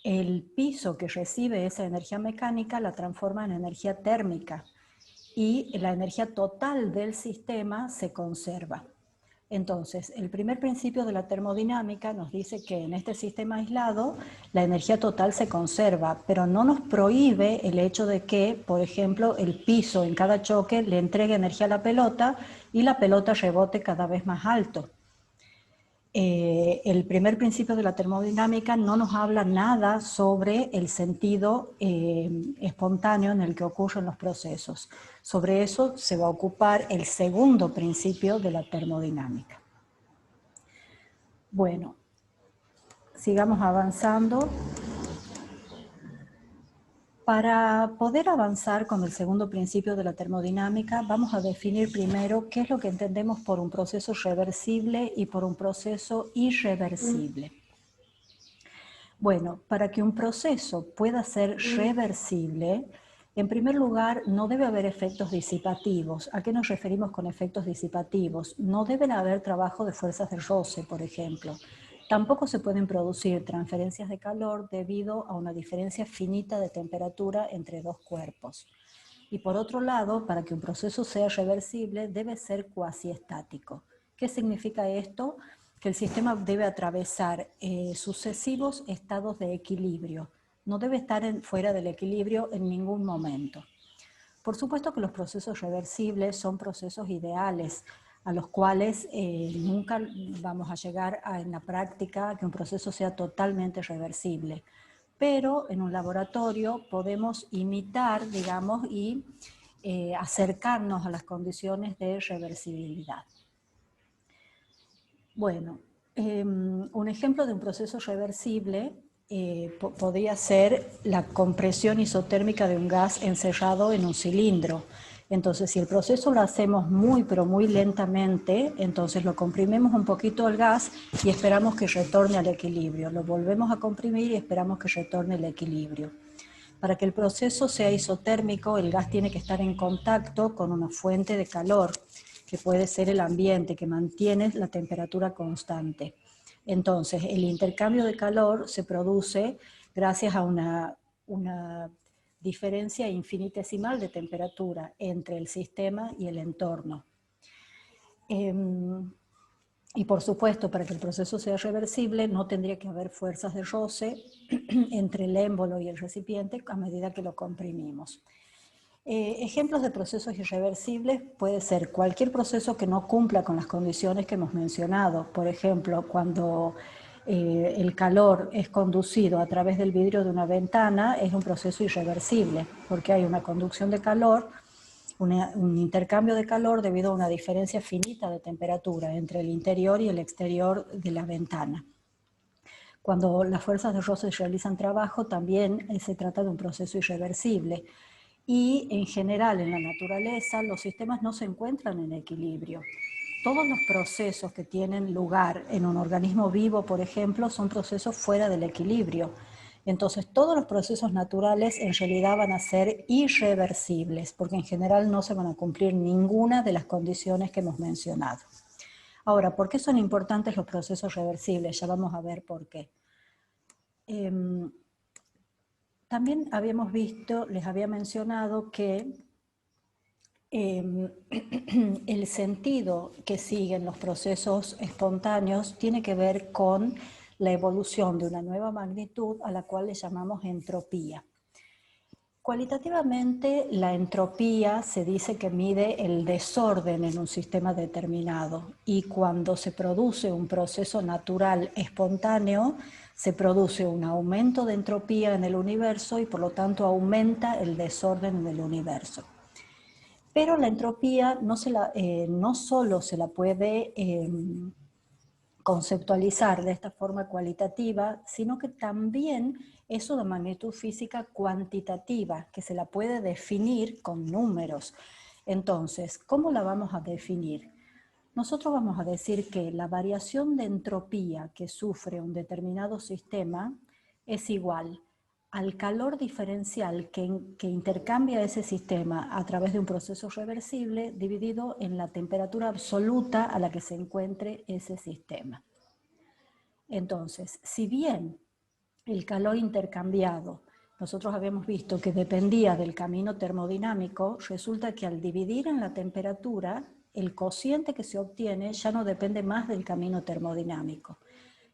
el piso que recibe esa energía mecánica la transforma en energía térmica y la energía total del sistema se conserva. Entonces, el primer principio de la termodinámica nos dice que en este sistema aislado la energía total se conserva, pero no nos prohíbe el hecho de que, por ejemplo, el piso en cada choque le entregue energía a la pelota y la pelota rebote cada vez más alto. El primer principio de la termodinámica no nos habla nada sobre el sentido espontáneo en el que ocurren los procesos. Sobre eso se va a ocupar el segundo principio de la termodinámica. Bueno, sigamos avanzando. Para poder avanzar con el segundo principio de la termodinámica, vamos a definir primero qué es lo que entendemos por un proceso reversible y por un proceso irreversible. Bueno, para que un proceso pueda ser reversible, en primer lugar, no debe haber efectos disipativos. ¿A qué nos referimos con efectos disipativos? No deben haber trabajo de fuerzas de roce, por ejemplo. Tampoco se pueden producir transferencias de calor debido a una diferencia finita de temperatura entre dos cuerpos. Y por otro lado, para que un proceso sea reversible, debe ser cuasiestático. ¿Qué significa esto? Que el sistema debe atravesar sucesivos estados de equilibrio. No debe estar fuera del equilibrio en ningún momento. Por supuesto que los procesos reversibles son procesos ideales, a los cuales nunca vamos a llegar en la práctica a que un proceso sea totalmente reversible. Pero en un laboratorio podemos imitar, digamos, y acercarnos a las condiciones de reversibilidad. Bueno, un ejemplo de un proceso reversible podría ser la compresión isotérmica de un gas encerrado en un cilindro. Entonces, si el proceso lo hacemos muy, pero muy lentamente, entonces lo comprimimos un poquito el gas y esperamos que retorne al equilibrio. Lo volvemos a comprimir y esperamos que retorne al equilibrio. Para que el proceso sea isotérmico, el gas tiene que estar en contacto con una fuente de calor, que puede ser el ambiente, que mantiene la temperatura constante. Entonces, el intercambio de calor se produce gracias a una diferencia infinitesimal de temperatura entre el sistema y el entorno. Y por supuesto, para que el proceso sea reversible, no tendría que haber fuerzas de roce entre el émbolo y el recipiente a medida que lo comprimimos. Ejemplos de procesos irreversibles puede ser cualquier proceso que no cumpla con las condiciones que hemos mencionado. Por ejemplo, cuando el calor es conducido a través del vidrio de una ventana, es un proceso irreversible, porque hay una conducción de calor, un intercambio de calor debido a una diferencia finita de temperatura entre el interior y el exterior de la ventana. Cuando las fuerzas de roce realizan trabajo, también se trata de un proceso irreversible. Y en general en la naturaleza los sistemas no se encuentran en equilibrio. Todos los procesos que tienen lugar en un organismo vivo, por ejemplo, son procesos fuera del equilibrio. Entonces todos los procesos naturales en realidad van a ser irreversibles, porque en general no se van a cumplir ninguna de las condiciones que hemos mencionado. Ahora, ¿por qué son importantes los procesos reversibles? Ya vamos a ver por qué. También habíamos visto, les había mencionado que el sentido que siguen los procesos espontáneos tiene que ver con la evolución de una nueva magnitud a la cual le llamamos entropía. Cualitativamente, la entropía se dice que mide el desorden en un sistema determinado, y cuando se produce un proceso natural espontáneo, se produce un aumento de entropía en el universo y por lo tanto aumenta el desorden en el universo. Pero la entropía no solo se la puede conceptualizar de esta forma cualitativa, sino que también es una magnitud física cuantitativa, que se la puede definir con números. Entonces, ¿cómo la vamos a definir? Nosotros vamos a decir que la variación de entropía que sufre un determinado sistema es igual al calor diferencial que intercambia ese sistema a través de un proceso reversible dividido en la temperatura absoluta a la que se encuentre ese sistema. Entonces, si bien el calor intercambiado, nosotros habíamos visto que dependía del camino termodinámico, resulta que al dividir en la temperatura, el cociente que se obtiene ya no depende más del camino termodinámico.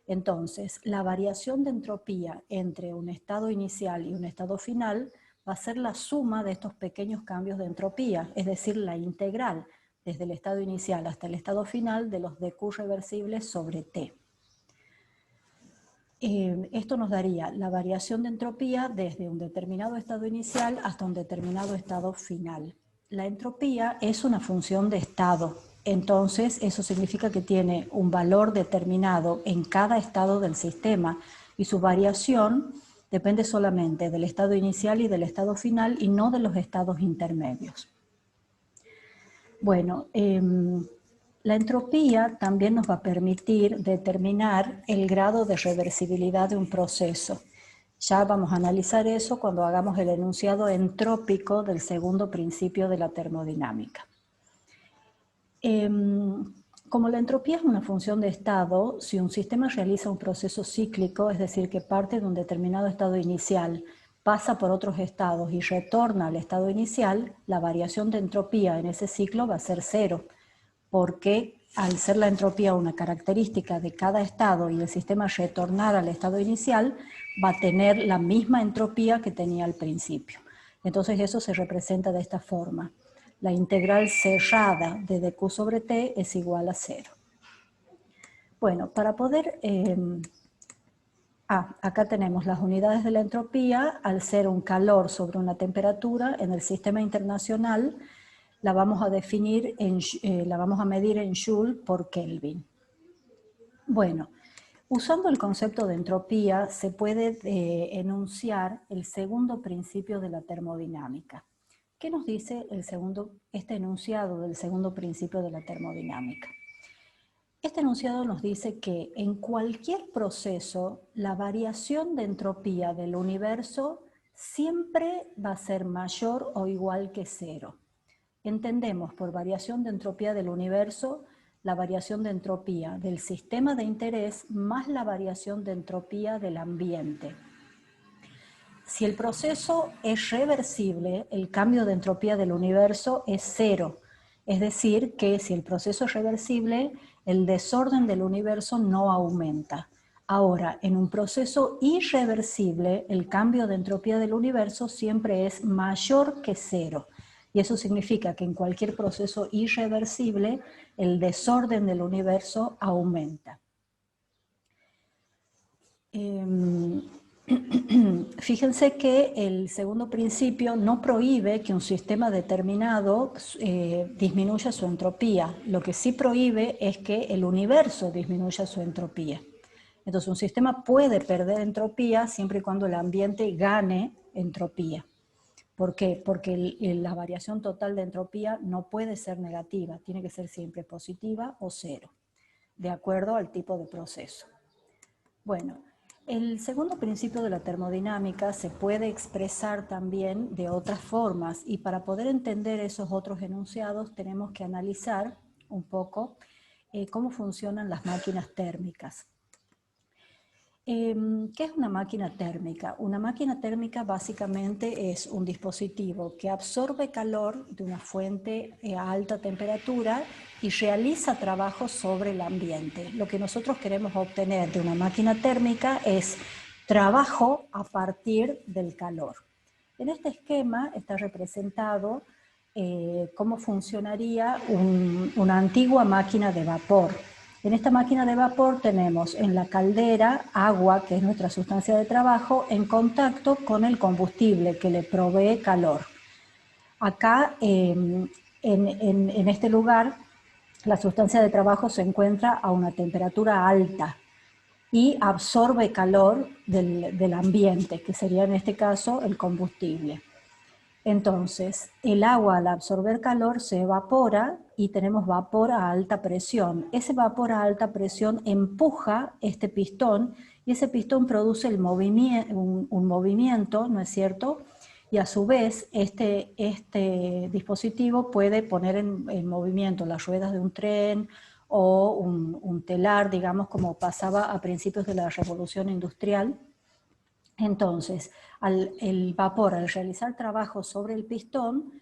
Entonces, la variación de entropía entre un estado inicial y un estado final va a ser la suma de estos pequeños cambios de entropía, es decir, la integral desde el estado inicial hasta el estado final de los dq reversibles sobre T. Esto nos daría la variación de entropía desde un determinado estado inicial hasta un determinado estado final. La entropía es una función de estado, entonces eso significa que tiene un valor determinado en cada estado del sistema y su variación depende solamente del estado inicial y del estado final y no de los estados intermedios. Bueno, la entropía también nos va a permitir determinar el grado de reversibilidad de un proceso. Ya vamos a analizar eso cuando hagamos el enunciado entrópico del segundo principio de la termodinámica. Como la entropía es una función de estado, si un sistema realiza un proceso cíclico, es decir, que parte de un determinado estado inicial, pasa por otros estados y retorna al estado inicial, la variación de entropía en ese ciclo va a ser cero, porque al ser la entropía una característica de cada estado y el sistema retornar al estado inicial, va a tener la misma entropía que tenía al principio. Entonces eso se representa de esta forma. La integral cerrada de dq sobre t es igual a 0. Bueno, para poder... acá tenemos las unidades de la entropía. Al ser un calor sobre una temperatura en el sistema internacional, la vamos a definir, la vamos a medir en Joule por Kelvin. Bueno, usando el concepto de entropía se puede enunciar el segundo principio de la termodinámica. ¿Qué nos dice este enunciado del segundo principio de la termodinámica? Este enunciado nos dice que en cualquier proceso la variación de entropía del universo siempre va a ser mayor o igual que cero. Entendemos por variación de entropía del universo la variación de entropía del sistema de interés más la variación de entropía del ambiente. Si el proceso es reversible, el cambio de entropía del universo es cero. Es decir, que si el proceso es reversible, el desorden del universo no aumenta. Ahora, en un proceso irreversible, el cambio de entropía del universo siempre es mayor que cero. Y eso significa que en cualquier proceso irreversible, el desorden del universo aumenta. Fíjense que el segundo principio no prohíbe que un sistema determinado disminuya su entropía. Lo que sí prohíbe es que el universo disminuya su entropía. Entonces un sistema puede perder entropía siempre y cuando el ambiente gane entropía. ¿Por qué? Porque la variación total de entropía no puede ser negativa, tiene que ser siempre positiva o cero, de acuerdo al tipo de proceso. Bueno, el segundo principio de la termodinámica se puede expresar también de otras formas y para poder entender esos otros enunciados tenemos que analizar un poco cómo funcionan las máquinas térmicas. ¿Qué es una máquina térmica? Una máquina térmica básicamente es un dispositivo que absorbe calor de una fuente a alta temperatura y realiza trabajo sobre el ambiente. Lo que nosotros queremos obtener de una máquina térmica es trabajo a partir del calor. En este esquema está representado cómo funcionaría una antigua máquina de vapor. En esta máquina de vapor tenemos en la caldera agua, que es nuestra sustancia de trabajo, en contacto con el combustible que le provee calor. Acá, en este lugar, la sustancia de trabajo se encuentra a una temperatura alta y absorbe calor del ambiente, que sería en este caso el combustible. Entonces, el agua al absorber calor se evapora y tenemos vapor a alta presión. Ese vapor a alta presión empuja este pistón y ese pistón produce un movimiento, ¿no es cierto? Y a su vez, este dispositivo puede poner en movimiento las ruedas de un tren o un telar, digamos, como pasaba a principios de la Revolución Industrial. Entonces, el vapor al realizar trabajo sobre el pistón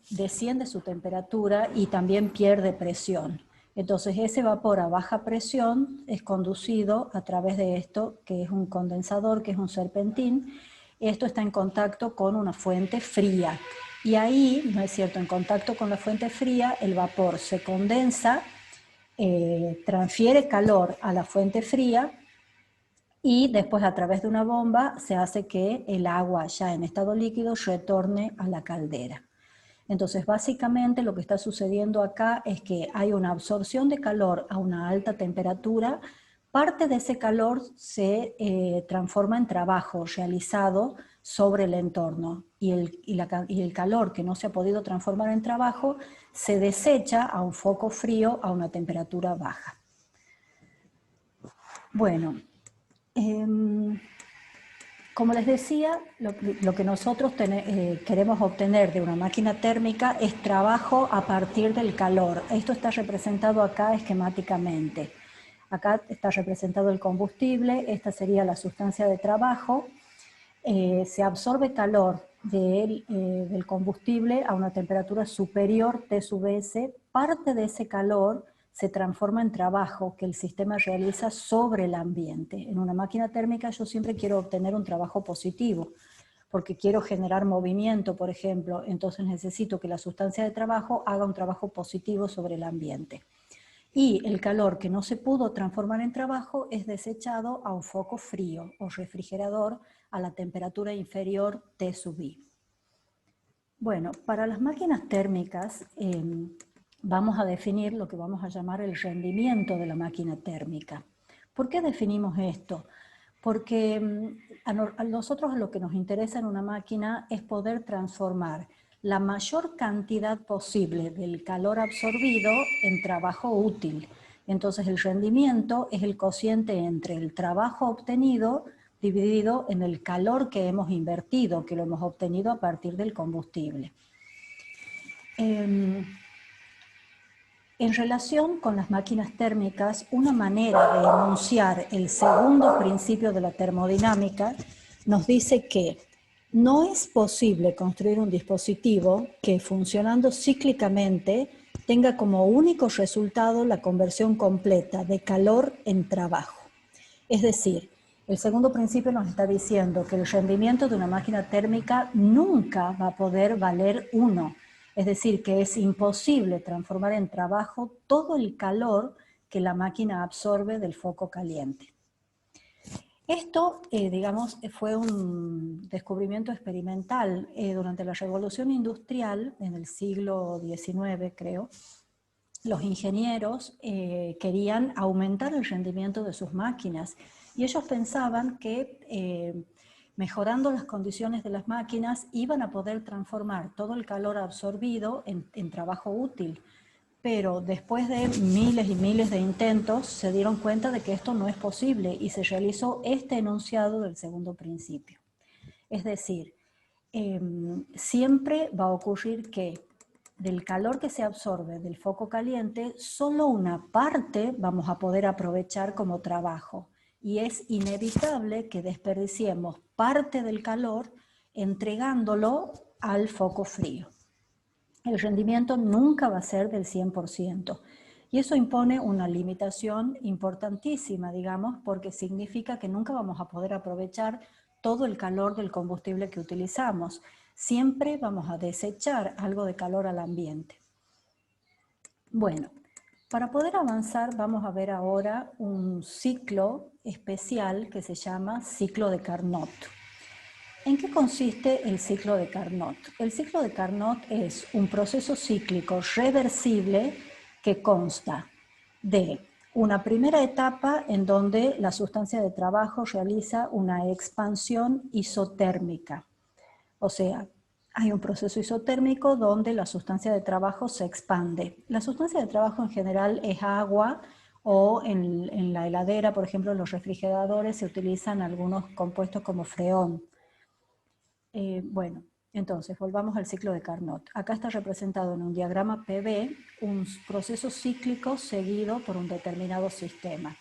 desciende su temperatura y también pierde presión. Entonces ese vapor a baja presión es conducido a través de esto, que es un condensador, que es un serpentín. Esto está en contacto con una fuente fría. Y ahí, ¿no es cierto?, en contacto con la fuente fría, el vapor se condensa, transfiere calor a la fuente fría y después a través de una bomba se hace que el agua ya en estado líquido retorne a la caldera. Entonces, básicamente lo que está sucediendo acá es que hay una absorción de calor a una alta temperatura. Parte de ese calor se transforma en trabajo realizado sobre el entorno y el calor que no se ha podido transformar en trabajo se desecha a un foco frío a una temperatura baja. Bueno, como les decía, lo que nosotros queremos obtener de una máquina térmica es trabajo a partir del calor. Esto está representado acá esquemáticamente. Acá está representado el combustible, esta sería la sustancia de trabajo. Se absorbe calor del combustible a una temperatura superior T sub S. Parte de ese calor se transforma en trabajo que el sistema realiza sobre el ambiente. En una máquina térmica yo siempre quiero obtener un trabajo positivo, porque quiero generar movimiento, por ejemplo, entonces necesito que la sustancia de trabajo haga un trabajo positivo sobre el ambiente. Y el calor que no se pudo transformar en trabajo es desechado a un foco frío o refrigerador a la temperatura inferior T sub I. Bueno, para las máquinas térmicas vamos a definir lo que vamos a llamar el rendimiento de la máquina térmica. ¿Por qué definimos esto? Porque a nosotros lo que nos interesa en una máquina es poder transformar la mayor cantidad posible del calor absorbido en trabajo útil. Entonces el rendimiento es el cociente entre el trabajo obtenido dividido en el calor que hemos invertido, que lo hemos obtenido a partir del combustible. En relación con las máquinas térmicas, una manera de enunciar el segundo principio de la termodinámica nos dice que no es posible construir un dispositivo que, funcionando cíclicamente, tenga como único resultado la conversión completa de calor en trabajo. Es decir, el segundo principio nos está diciendo que el rendimiento de una máquina térmica nunca va a poder valer 1. Es decir, que es imposible transformar en trabajo todo el calor que la máquina absorbe del foco caliente. Esto, digamos, fue un descubrimiento experimental durante la Revolución Industrial, en el siglo XIX, creo. Los ingenieros querían aumentar el rendimiento de sus máquinas y ellos pensaban que mejorando las condiciones de las máquinas iban a poder transformar todo el calor absorbido en trabajo útil. Pero después de miles y miles de intentos se dieron cuenta de que esto no es posible y se realizó este enunciado del segundo principio. Es decir, siempre va a ocurrir que del calor que se absorbe del foco caliente, solo una parte vamos a poder aprovechar como trabajo. Y es inevitable que desperdiciemos parte del calor entregándolo al foco frío. El rendimiento nunca va a ser del 100%. Y eso impone una limitación importantísima, digamos, porque significa que nunca vamos a poder aprovechar todo el calor del combustible que utilizamos. Siempre vamos a desechar algo de calor al ambiente. Bueno, para poder avanzar vamos a ver ahora un ciclo especial que se llama ciclo de Carnot. ¿En qué consiste el ciclo de Carnot? El ciclo de Carnot es un proceso cíclico reversible que consta de una primera etapa en donde la sustancia de trabajo realiza una expansión isotérmica. O sea, hay un proceso isotérmico donde la sustancia de trabajo se expande. La sustancia de trabajo en general es agua o en la heladera, por ejemplo, en los refrigeradores se utilizan algunos compuestos como freón. Bueno, entonces volvamos al ciclo de Carnot. Acá está representado en un diagrama PV un proceso cíclico seguido por un determinado sistema.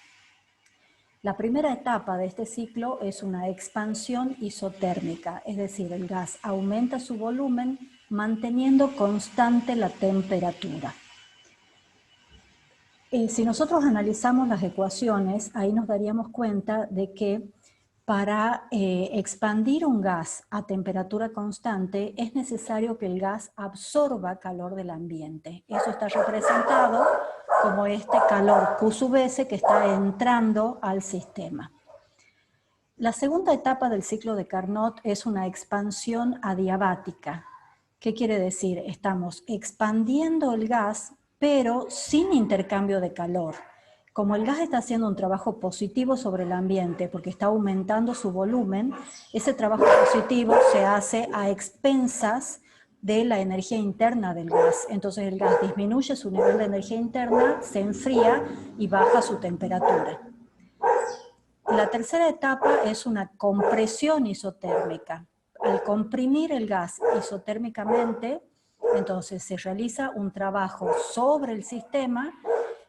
La primera etapa de este ciclo es una expansión isotérmica, es decir, el gas aumenta su volumen manteniendo constante la temperatura. Si nosotros analizamos las ecuaciones, ahí nos daríamos cuenta de que para expandir un gas a temperatura constante es necesario que el gas absorba calor del ambiente. Eso está representado como este calor Q sub S que está entrando al sistema. La segunda etapa del ciclo de Carnot es una expansión adiabática. ¿Qué quiere decir? Estamos expandiendo el gas, pero sin intercambio de calor. Como el gas está haciendo un trabajo positivo sobre el ambiente porque está aumentando su volumen, ese trabajo positivo se hace a expensas de la energía interna del gas. Entonces el gas disminuye su nivel de energía interna, se enfría y baja su temperatura. La tercera etapa es una compresión isotérmica. Al comprimir el gas isotérmicamente, entonces se realiza un trabajo sobre el sistema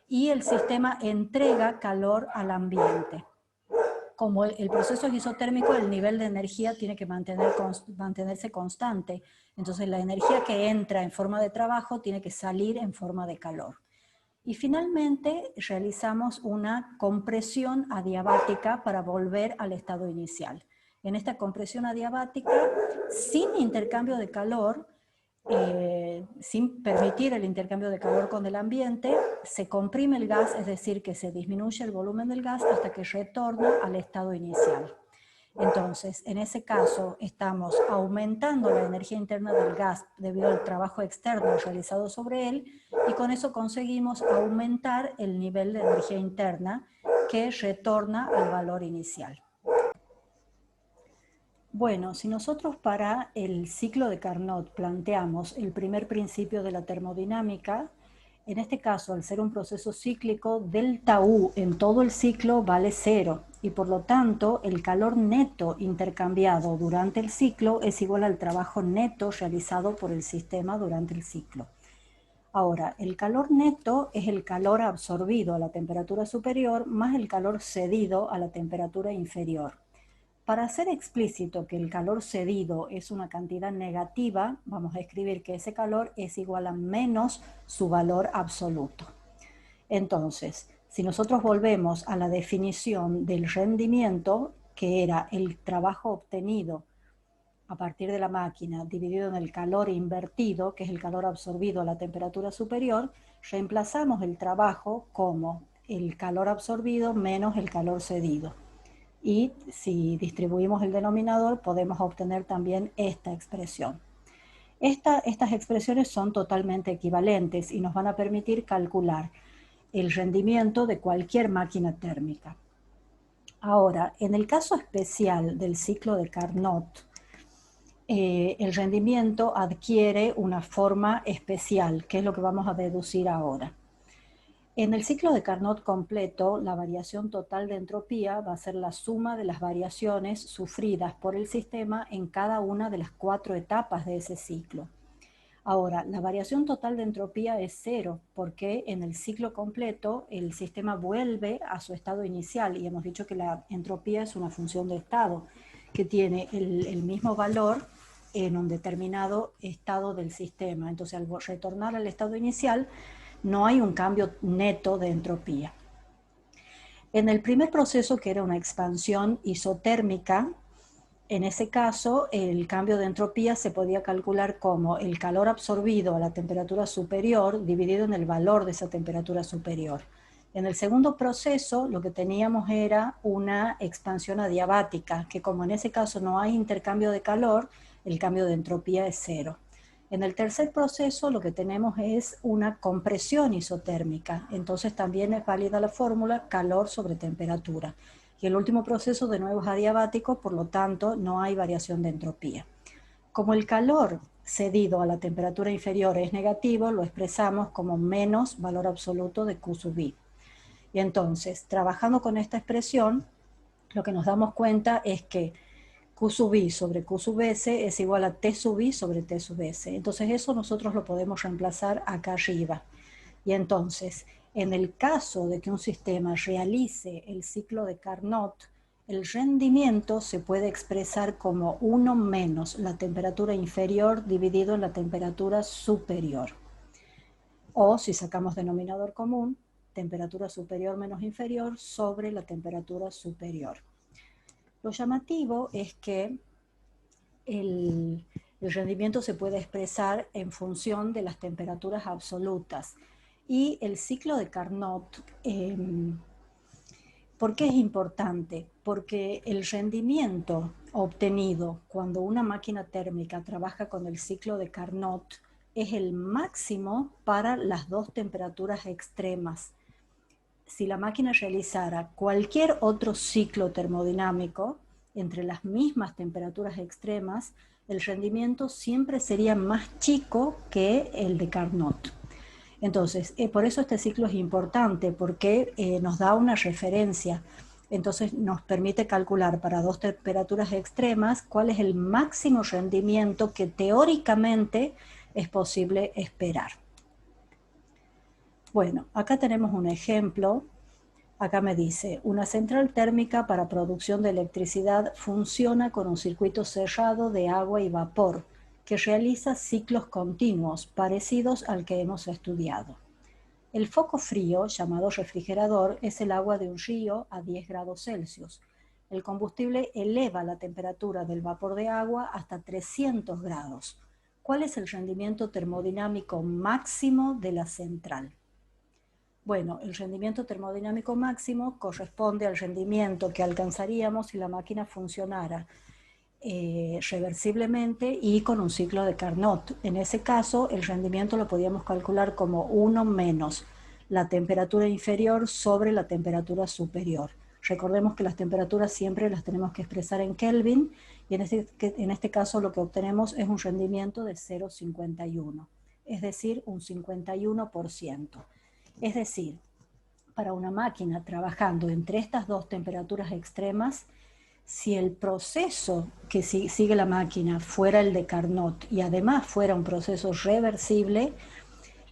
y el sistema entrega calor al ambiente. Como el proceso es isotérmico, el nivel de energía tiene que mantenerse constante. Entonces la energía que entra en forma de trabajo tiene que salir en forma de calor. Y finalmente realizamos una compresión adiabática para volver al estado inicial. En esta compresión adiabática, sin intercambio de calor, sin permitir el intercambio de calor con el ambiente, se comprime el gas, es decir, que se disminuye el volumen del gas hasta que retorna al estado inicial. Entonces, en ese caso, estamos aumentando la energía interna del gas debido al trabajo externo realizado sobre él, y con eso conseguimos aumentar el nivel de energía interna que retorna al valor inicial. Bueno, si nosotros para el ciclo de Carnot planteamos el primer principio de la termodinámica, en este caso, al ser un proceso cíclico, delta U en todo el ciclo vale 0, y por lo tanto el calor neto intercambiado durante el ciclo es igual al trabajo neto realizado por el sistema durante el ciclo. Ahora, el calor neto es el calor absorbido a la temperatura superior más el calor cedido a la temperatura inferior. Para hacer explícito que el calor cedido es una cantidad negativa, vamos a escribir que ese calor es igual a menos su valor absoluto. Entonces, si nosotros volvemos a la definición del rendimiento, que era el trabajo obtenido a partir de la máquina dividido en el calor invertido, que es el calor absorbido a la temperatura superior, reemplazamos el trabajo como el calor absorbido menos el calor cedido. Y si distribuimos el denominador, podemos obtener también esta expresión. Estas expresiones son totalmente equivalentes y nos van a permitir calcular el rendimiento de cualquier máquina térmica. Ahora, en el caso especial del ciclo de Carnot, el rendimiento adquiere una forma especial, que es lo que vamos a deducir ahora. En el ciclo de Carnot completo, la variación total de entropía va a ser la suma de las variaciones sufridas por el sistema en cada una de las 4 etapas de ese ciclo. Ahora, la variación total de entropía es 0, porque en el ciclo completo el sistema vuelve a su estado inicial, y hemos dicho que la entropía es una función de estado, que tiene el mismo valor en un determinado estado del sistema. Entonces, al retornar al estado inicial, no hay un cambio neto de entropía. En el primer proceso, que era una expansión isotérmica, en ese caso el cambio de entropía se podía calcular como el calor absorbido a la temperatura superior dividido en el valor de esa temperatura superior. En el segundo proceso lo que teníamos era una expansión adiabática, que como en ese caso no hay intercambio de calor, el cambio de entropía es 0. En el tercer proceso lo que tenemos es una compresión isotérmica, entonces también es válida la fórmula calor sobre temperatura. Y el último proceso de nuevo es adiabático, por lo tanto no hay variación de entropía. Como el calor cedido a la temperatura inferior es negativo, lo expresamos como menos valor absoluto de Q sub I. Y entonces, trabajando con esta expresión, lo que nos damos cuenta es que Q sub I sobre Q sub S es igual a T sub I sobre T sub S. Entonces eso nosotros lo podemos reemplazar acá arriba. Y entonces, en el caso de que un sistema realice el ciclo de Carnot, El rendimiento se puede expresar como 1 menos la temperatura inferior dividido en la temperatura superior. O si sacamos denominador común, temperatura superior menos inferior sobre la temperatura superior. Lo llamativo es que el rendimiento se puede expresar en función de las temperaturas absolutas. Y el ciclo de Carnot, ¿por qué es importante? Porque el rendimiento obtenido cuando una máquina térmica trabaja con el ciclo de Carnot es el máximo para las dos temperaturas extremas. Si la máquina realizara cualquier otro ciclo termodinámico entre las mismas temperaturas extremas, el rendimiento siempre sería más chico que el de Carnot. Entonces, por eso este ciclo es importante, porque nos da una referencia. Entonces nos permite calcular para dos temperaturas extremas cuál es el máximo rendimiento que teóricamente es posible esperar. Bueno, acá tenemos un ejemplo. Acá me dice, una central térmica para producción de electricidad funciona con un circuito cerrado de agua y vapor que realiza ciclos continuos parecidos al que hemos estudiado. El foco frío, llamado refrigerador, es el agua de un río a 10 grados Celsius. El combustible eleva la temperatura del vapor de agua hasta 300 grados. ¿Cuál es el rendimiento termodinámico máximo de la central? Bueno, el rendimiento termodinámico máximo corresponde al rendimiento que alcanzaríamos si la máquina funcionara reversiblemente y con un ciclo de Carnot. En ese caso, el rendimiento lo podíamos calcular como 1 menos la temperatura inferior sobre la temperatura superior. Recordemos que las temperaturas siempre las tenemos que expresar en Kelvin y en este caso lo que obtenemos es un rendimiento de 0,51, es decir, un 51%. Es decir, para una máquina trabajando entre estas dos temperaturas extremas, si el proceso que sigue la máquina fuera el de Carnot y además fuera un proceso reversible,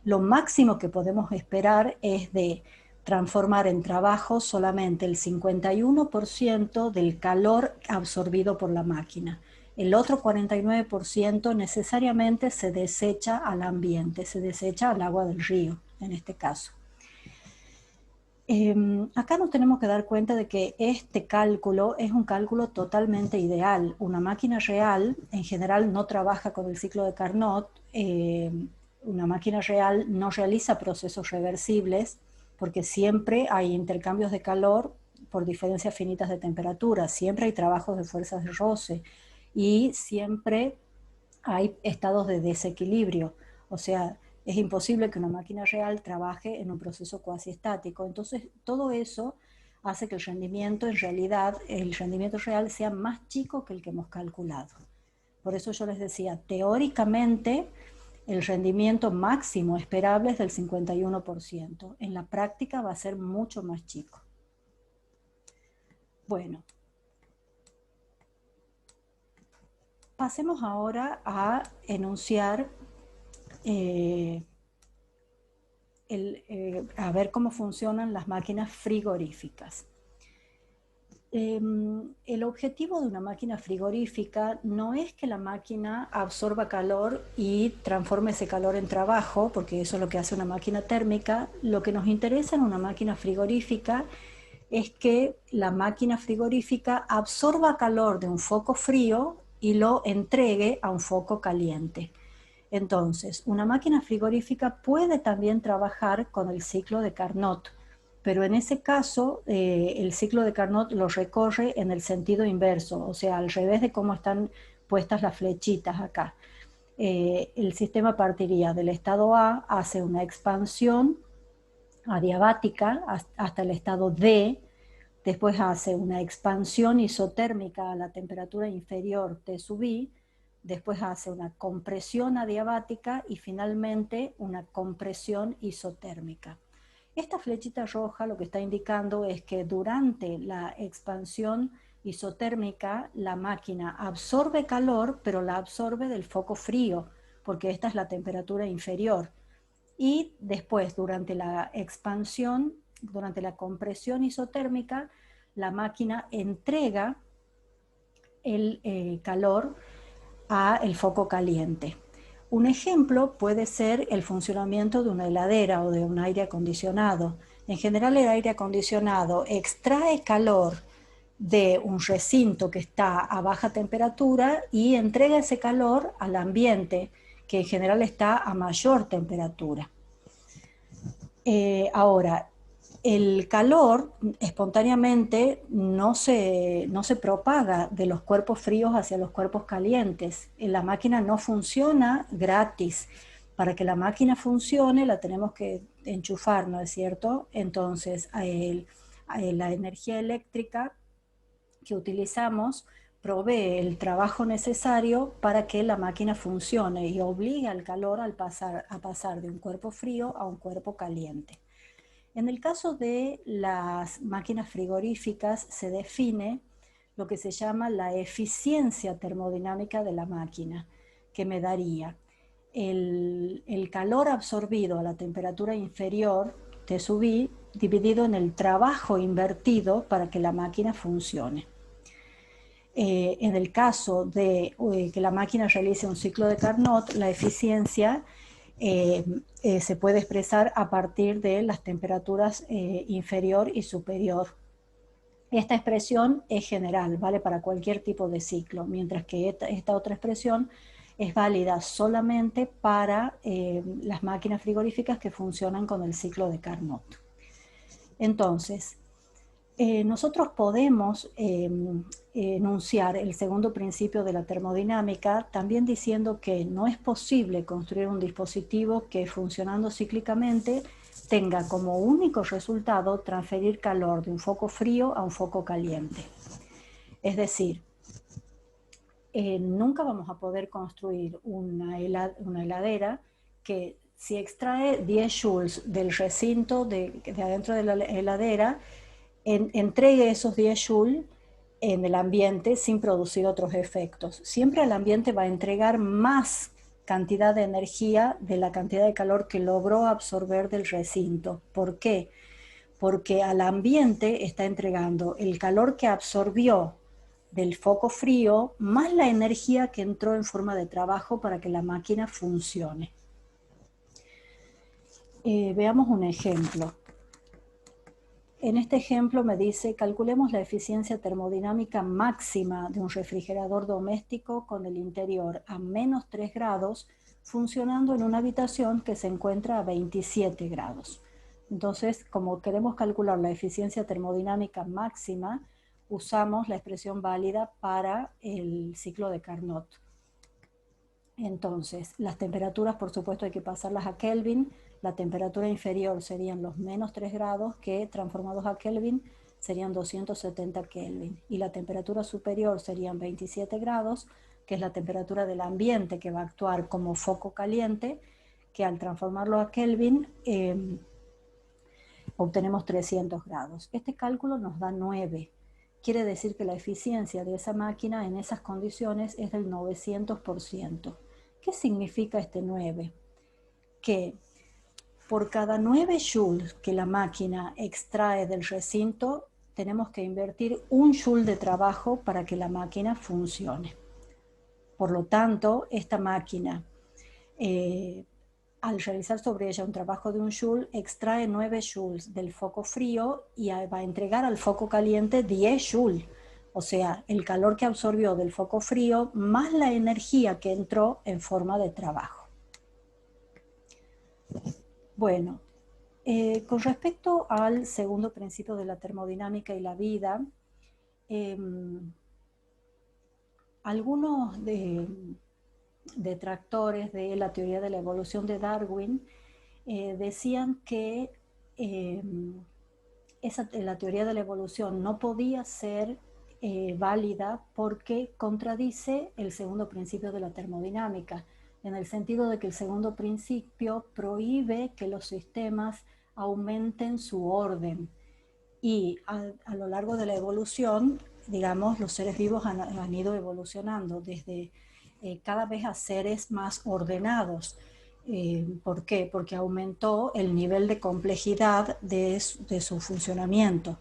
lo máximo que podemos esperar es de transformar en trabajo solamente el 51% del calor absorbido por la máquina. El otro 49% necesariamente se desecha al ambiente, se desecha al agua del río, en este caso. Acá nos tenemos que dar cuenta de que este cálculo es un cálculo totalmente ideal. Una máquina real en general no trabaja con el ciclo de Carnot. Una máquina real no realiza procesos reversibles porque siempre hay intercambios de calor por diferencias finitas de temperatura, siempre hay trabajos de fuerzas de roce y siempre hay estados de desequilibrio. O sea, es imposible que una máquina real trabaje en un proceso cuasi estático. Entonces, todo eso hace que el rendimiento, en realidad, el rendimiento real sea más chico que el que hemos calculado. Por eso yo les decía, teóricamente, el rendimiento máximo esperable es del 51%. En la práctica va a ser mucho más chico. Bueno, pasemos ahora a enunciar a ver cómo funcionan las máquinas frigoríficas. El objetivo de una máquina frigorífica no es que la máquina absorba calor y transforme ese calor en trabajo, porque eso es lo que hace una máquina térmica. Lo que nos interesa en una máquina frigorífica es que la máquina frigorífica absorba calor de un foco frío y lo entregue a un foco caliente. Entonces, una máquina frigorífica puede también trabajar con el ciclo de Carnot, pero en ese caso el ciclo de Carnot lo recorre en el sentido inverso, o sea, al revés de cómo están puestas las flechitas acá. El sistema partiría del estado A, hace una expansión adiabática hasta el estado D, después hace una expansión isotérmica a la temperatura inferior T sub I, después hace una compresión adiabática y finalmente una compresión isotérmica. Esta flechita roja lo que está indicando es que durante la expansión isotérmica la máquina absorbe calor, pero la absorbe del foco frío, porque esta es la temperatura inferior. Y después, durante la expansión, durante la compresión isotérmica, la máquina entrega el calor al foco caliente. Un ejemplo puede ser el funcionamiento de una heladera o de un aire acondicionado. En general, el aire acondicionado extrae calor de un recinto que está a baja temperatura y entrega ese calor al ambiente, que en general está a mayor temperatura. Ahora, el calor espontáneamente no se propaga de los cuerpos fríos hacia los cuerpos calientes. La máquina no funciona gratis. Para que la máquina funcione la tenemos que enchufar, ¿no es cierto? Entonces, la energía eléctrica que utilizamos provee el trabajo necesario para que la máquina funcione y obliga al calor a pasar de un cuerpo frío a un cuerpo caliente. En el caso de las máquinas frigoríficas se define lo que se llama la eficiencia termodinámica de la máquina, que me daría el calor absorbido a la temperatura inferior de subí dividido en el trabajo invertido para que la máquina funcione. En el caso de que la máquina realice un ciclo de Carnot, la eficiencia se puede expresar a partir de las temperaturas inferior y superior. Esta expresión es general, vale para cualquier tipo de ciclo, mientras que esta otra expresión es válida solamente para las máquinas frigoríficas que funcionan con el ciclo de Carnot. Entonces, nosotros podemos enunciar el segundo principio de la termodinámica también diciendo que no es posible construir un dispositivo que funcionando cíclicamente tenga como único resultado transferir calor de un foco frío a un foco caliente. Es decir, nunca vamos a poder construir una heladera que si extrae 10 joules del recinto de adentro de la heladera, entregue esos 10 joules en el ambiente sin producir otros efectos. Siempre el ambiente va a entregar más cantidad de energía de la cantidad de calor que logró absorber del recinto. ¿Por qué? Porque al ambiente está entregando el calor que absorbió del foco frío más la energía que entró en forma de trabajo para que la máquina funcione. Veamos un ejemplo. En este ejemplo me dice, calculemos la eficiencia termodinámica máxima de un refrigerador doméstico con el interior a menos 3 grados, funcionando en una habitación que se encuentra a 27 grados. Entonces, como queremos calcular la eficiencia termodinámica máxima, usamos la expresión válida para el ciclo de Carnot. Entonces, las temperaturas, por supuesto, hay que pasarlas a Kelvin. La temperatura inferior serían los menos 3 grados, que transformados a Kelvin serían 270 Kelvin. Y la temperatura superior serían 27 grados, que es la temperatura del ambiente que va a actuar como foco caliente, que al transformarlo a Kelvin obtenemos 300 grados. Este cálculo nos da 9. Quiere decir que la eficiencia de esa máquina en esas condiciones es del 900%. ¿Qué significa este 9? Que por cada 9 joules que la máquina extrae del recinto, tenemos que invertir 1 joule de trabajo para que la máquina funcione. Por lo tanto, esta máquina, al realizar sobre ella un trabajo de 1 joule, extrae 9 joules del foco frío y va a entregar al foco caliente 10 joules. O sea, el calor que absorbió del foco frío más la energía que entró en forma de trabajo. Bueno, con respecto al segundo principio de la termodinámica y la vida, algunos detractores de la teoría de la evolución de Darwin decían que la teoría de la evolución no podía ser válida porque contradice el segundo principio de la termodinámica, en el sentido de que el segundo principio prohíbe que los sistemas aumenten su orden y a lo largo de la evolución, digamos, los seres vivos han ido evolucionando desde cada vez a seres más ordenados. ¿Por qué? Porque aumentó el nivel de complejidad de su funcionamiento.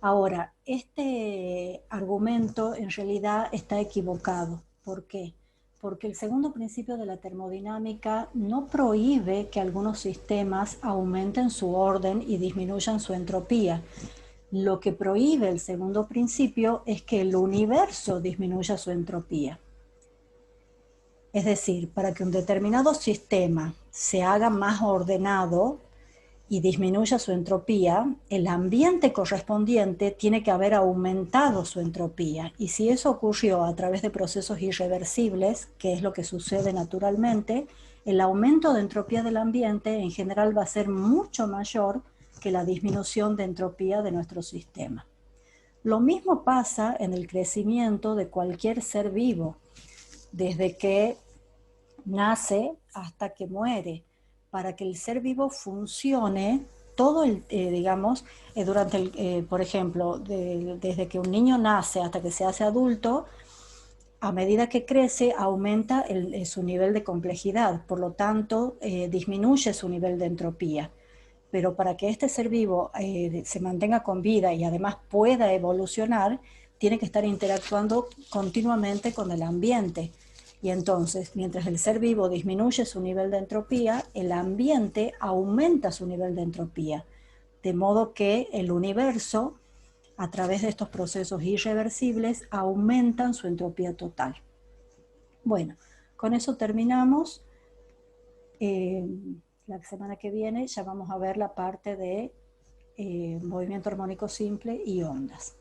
Ahora, este argumento en realidad está equivocado. ¿Por qué? Porque el segundo principio de la termodinámica no prohíbe que algunos sistemas aumenten su orden y disminuyan su entropía. Lo que prohíbe el segundo principio es que el universo disminuya su entropía. Es decir, para que un determinado sistema se haga más ordenado y disminuya su entropía, el ambiente correspondiente tiene que haber aumentado su entropía. Y si eso ocurrió a través de procesos irreversibles, que es lo que sucede naturalmente, el aumento de entropía del ambiente en general va a ser mucho mayor que la disminución de entropía de nuestro sistema. Lo mismo pasa en el crecimiento de cualquier ser vivo, desde que nace hasta que muere. Para que el ser vivo funcione, todo el, digamos, durante el, por ejemplo, desde que un niño nace hasta que se hace adulto, a medida que crece aumenta su nivel de complejidad, por lo tanto disminuye su nivel de entropía. Pero para que este ser vivo se mantenga con vida y además pueda evolucionar, tiene que estar interactuando continuamente con el ambiente. Y entonces, mientras el ser vivo disminuye su nivel de entropía, el ambiente aumenta su nivel de entropía. De modo que el universo, a través de estos procesos irreversibles, aumentan su entropía total. Bueno, con eso terminamos. La semana que viene ya vamos a ver la parte de movimiento armónico simple y ondas.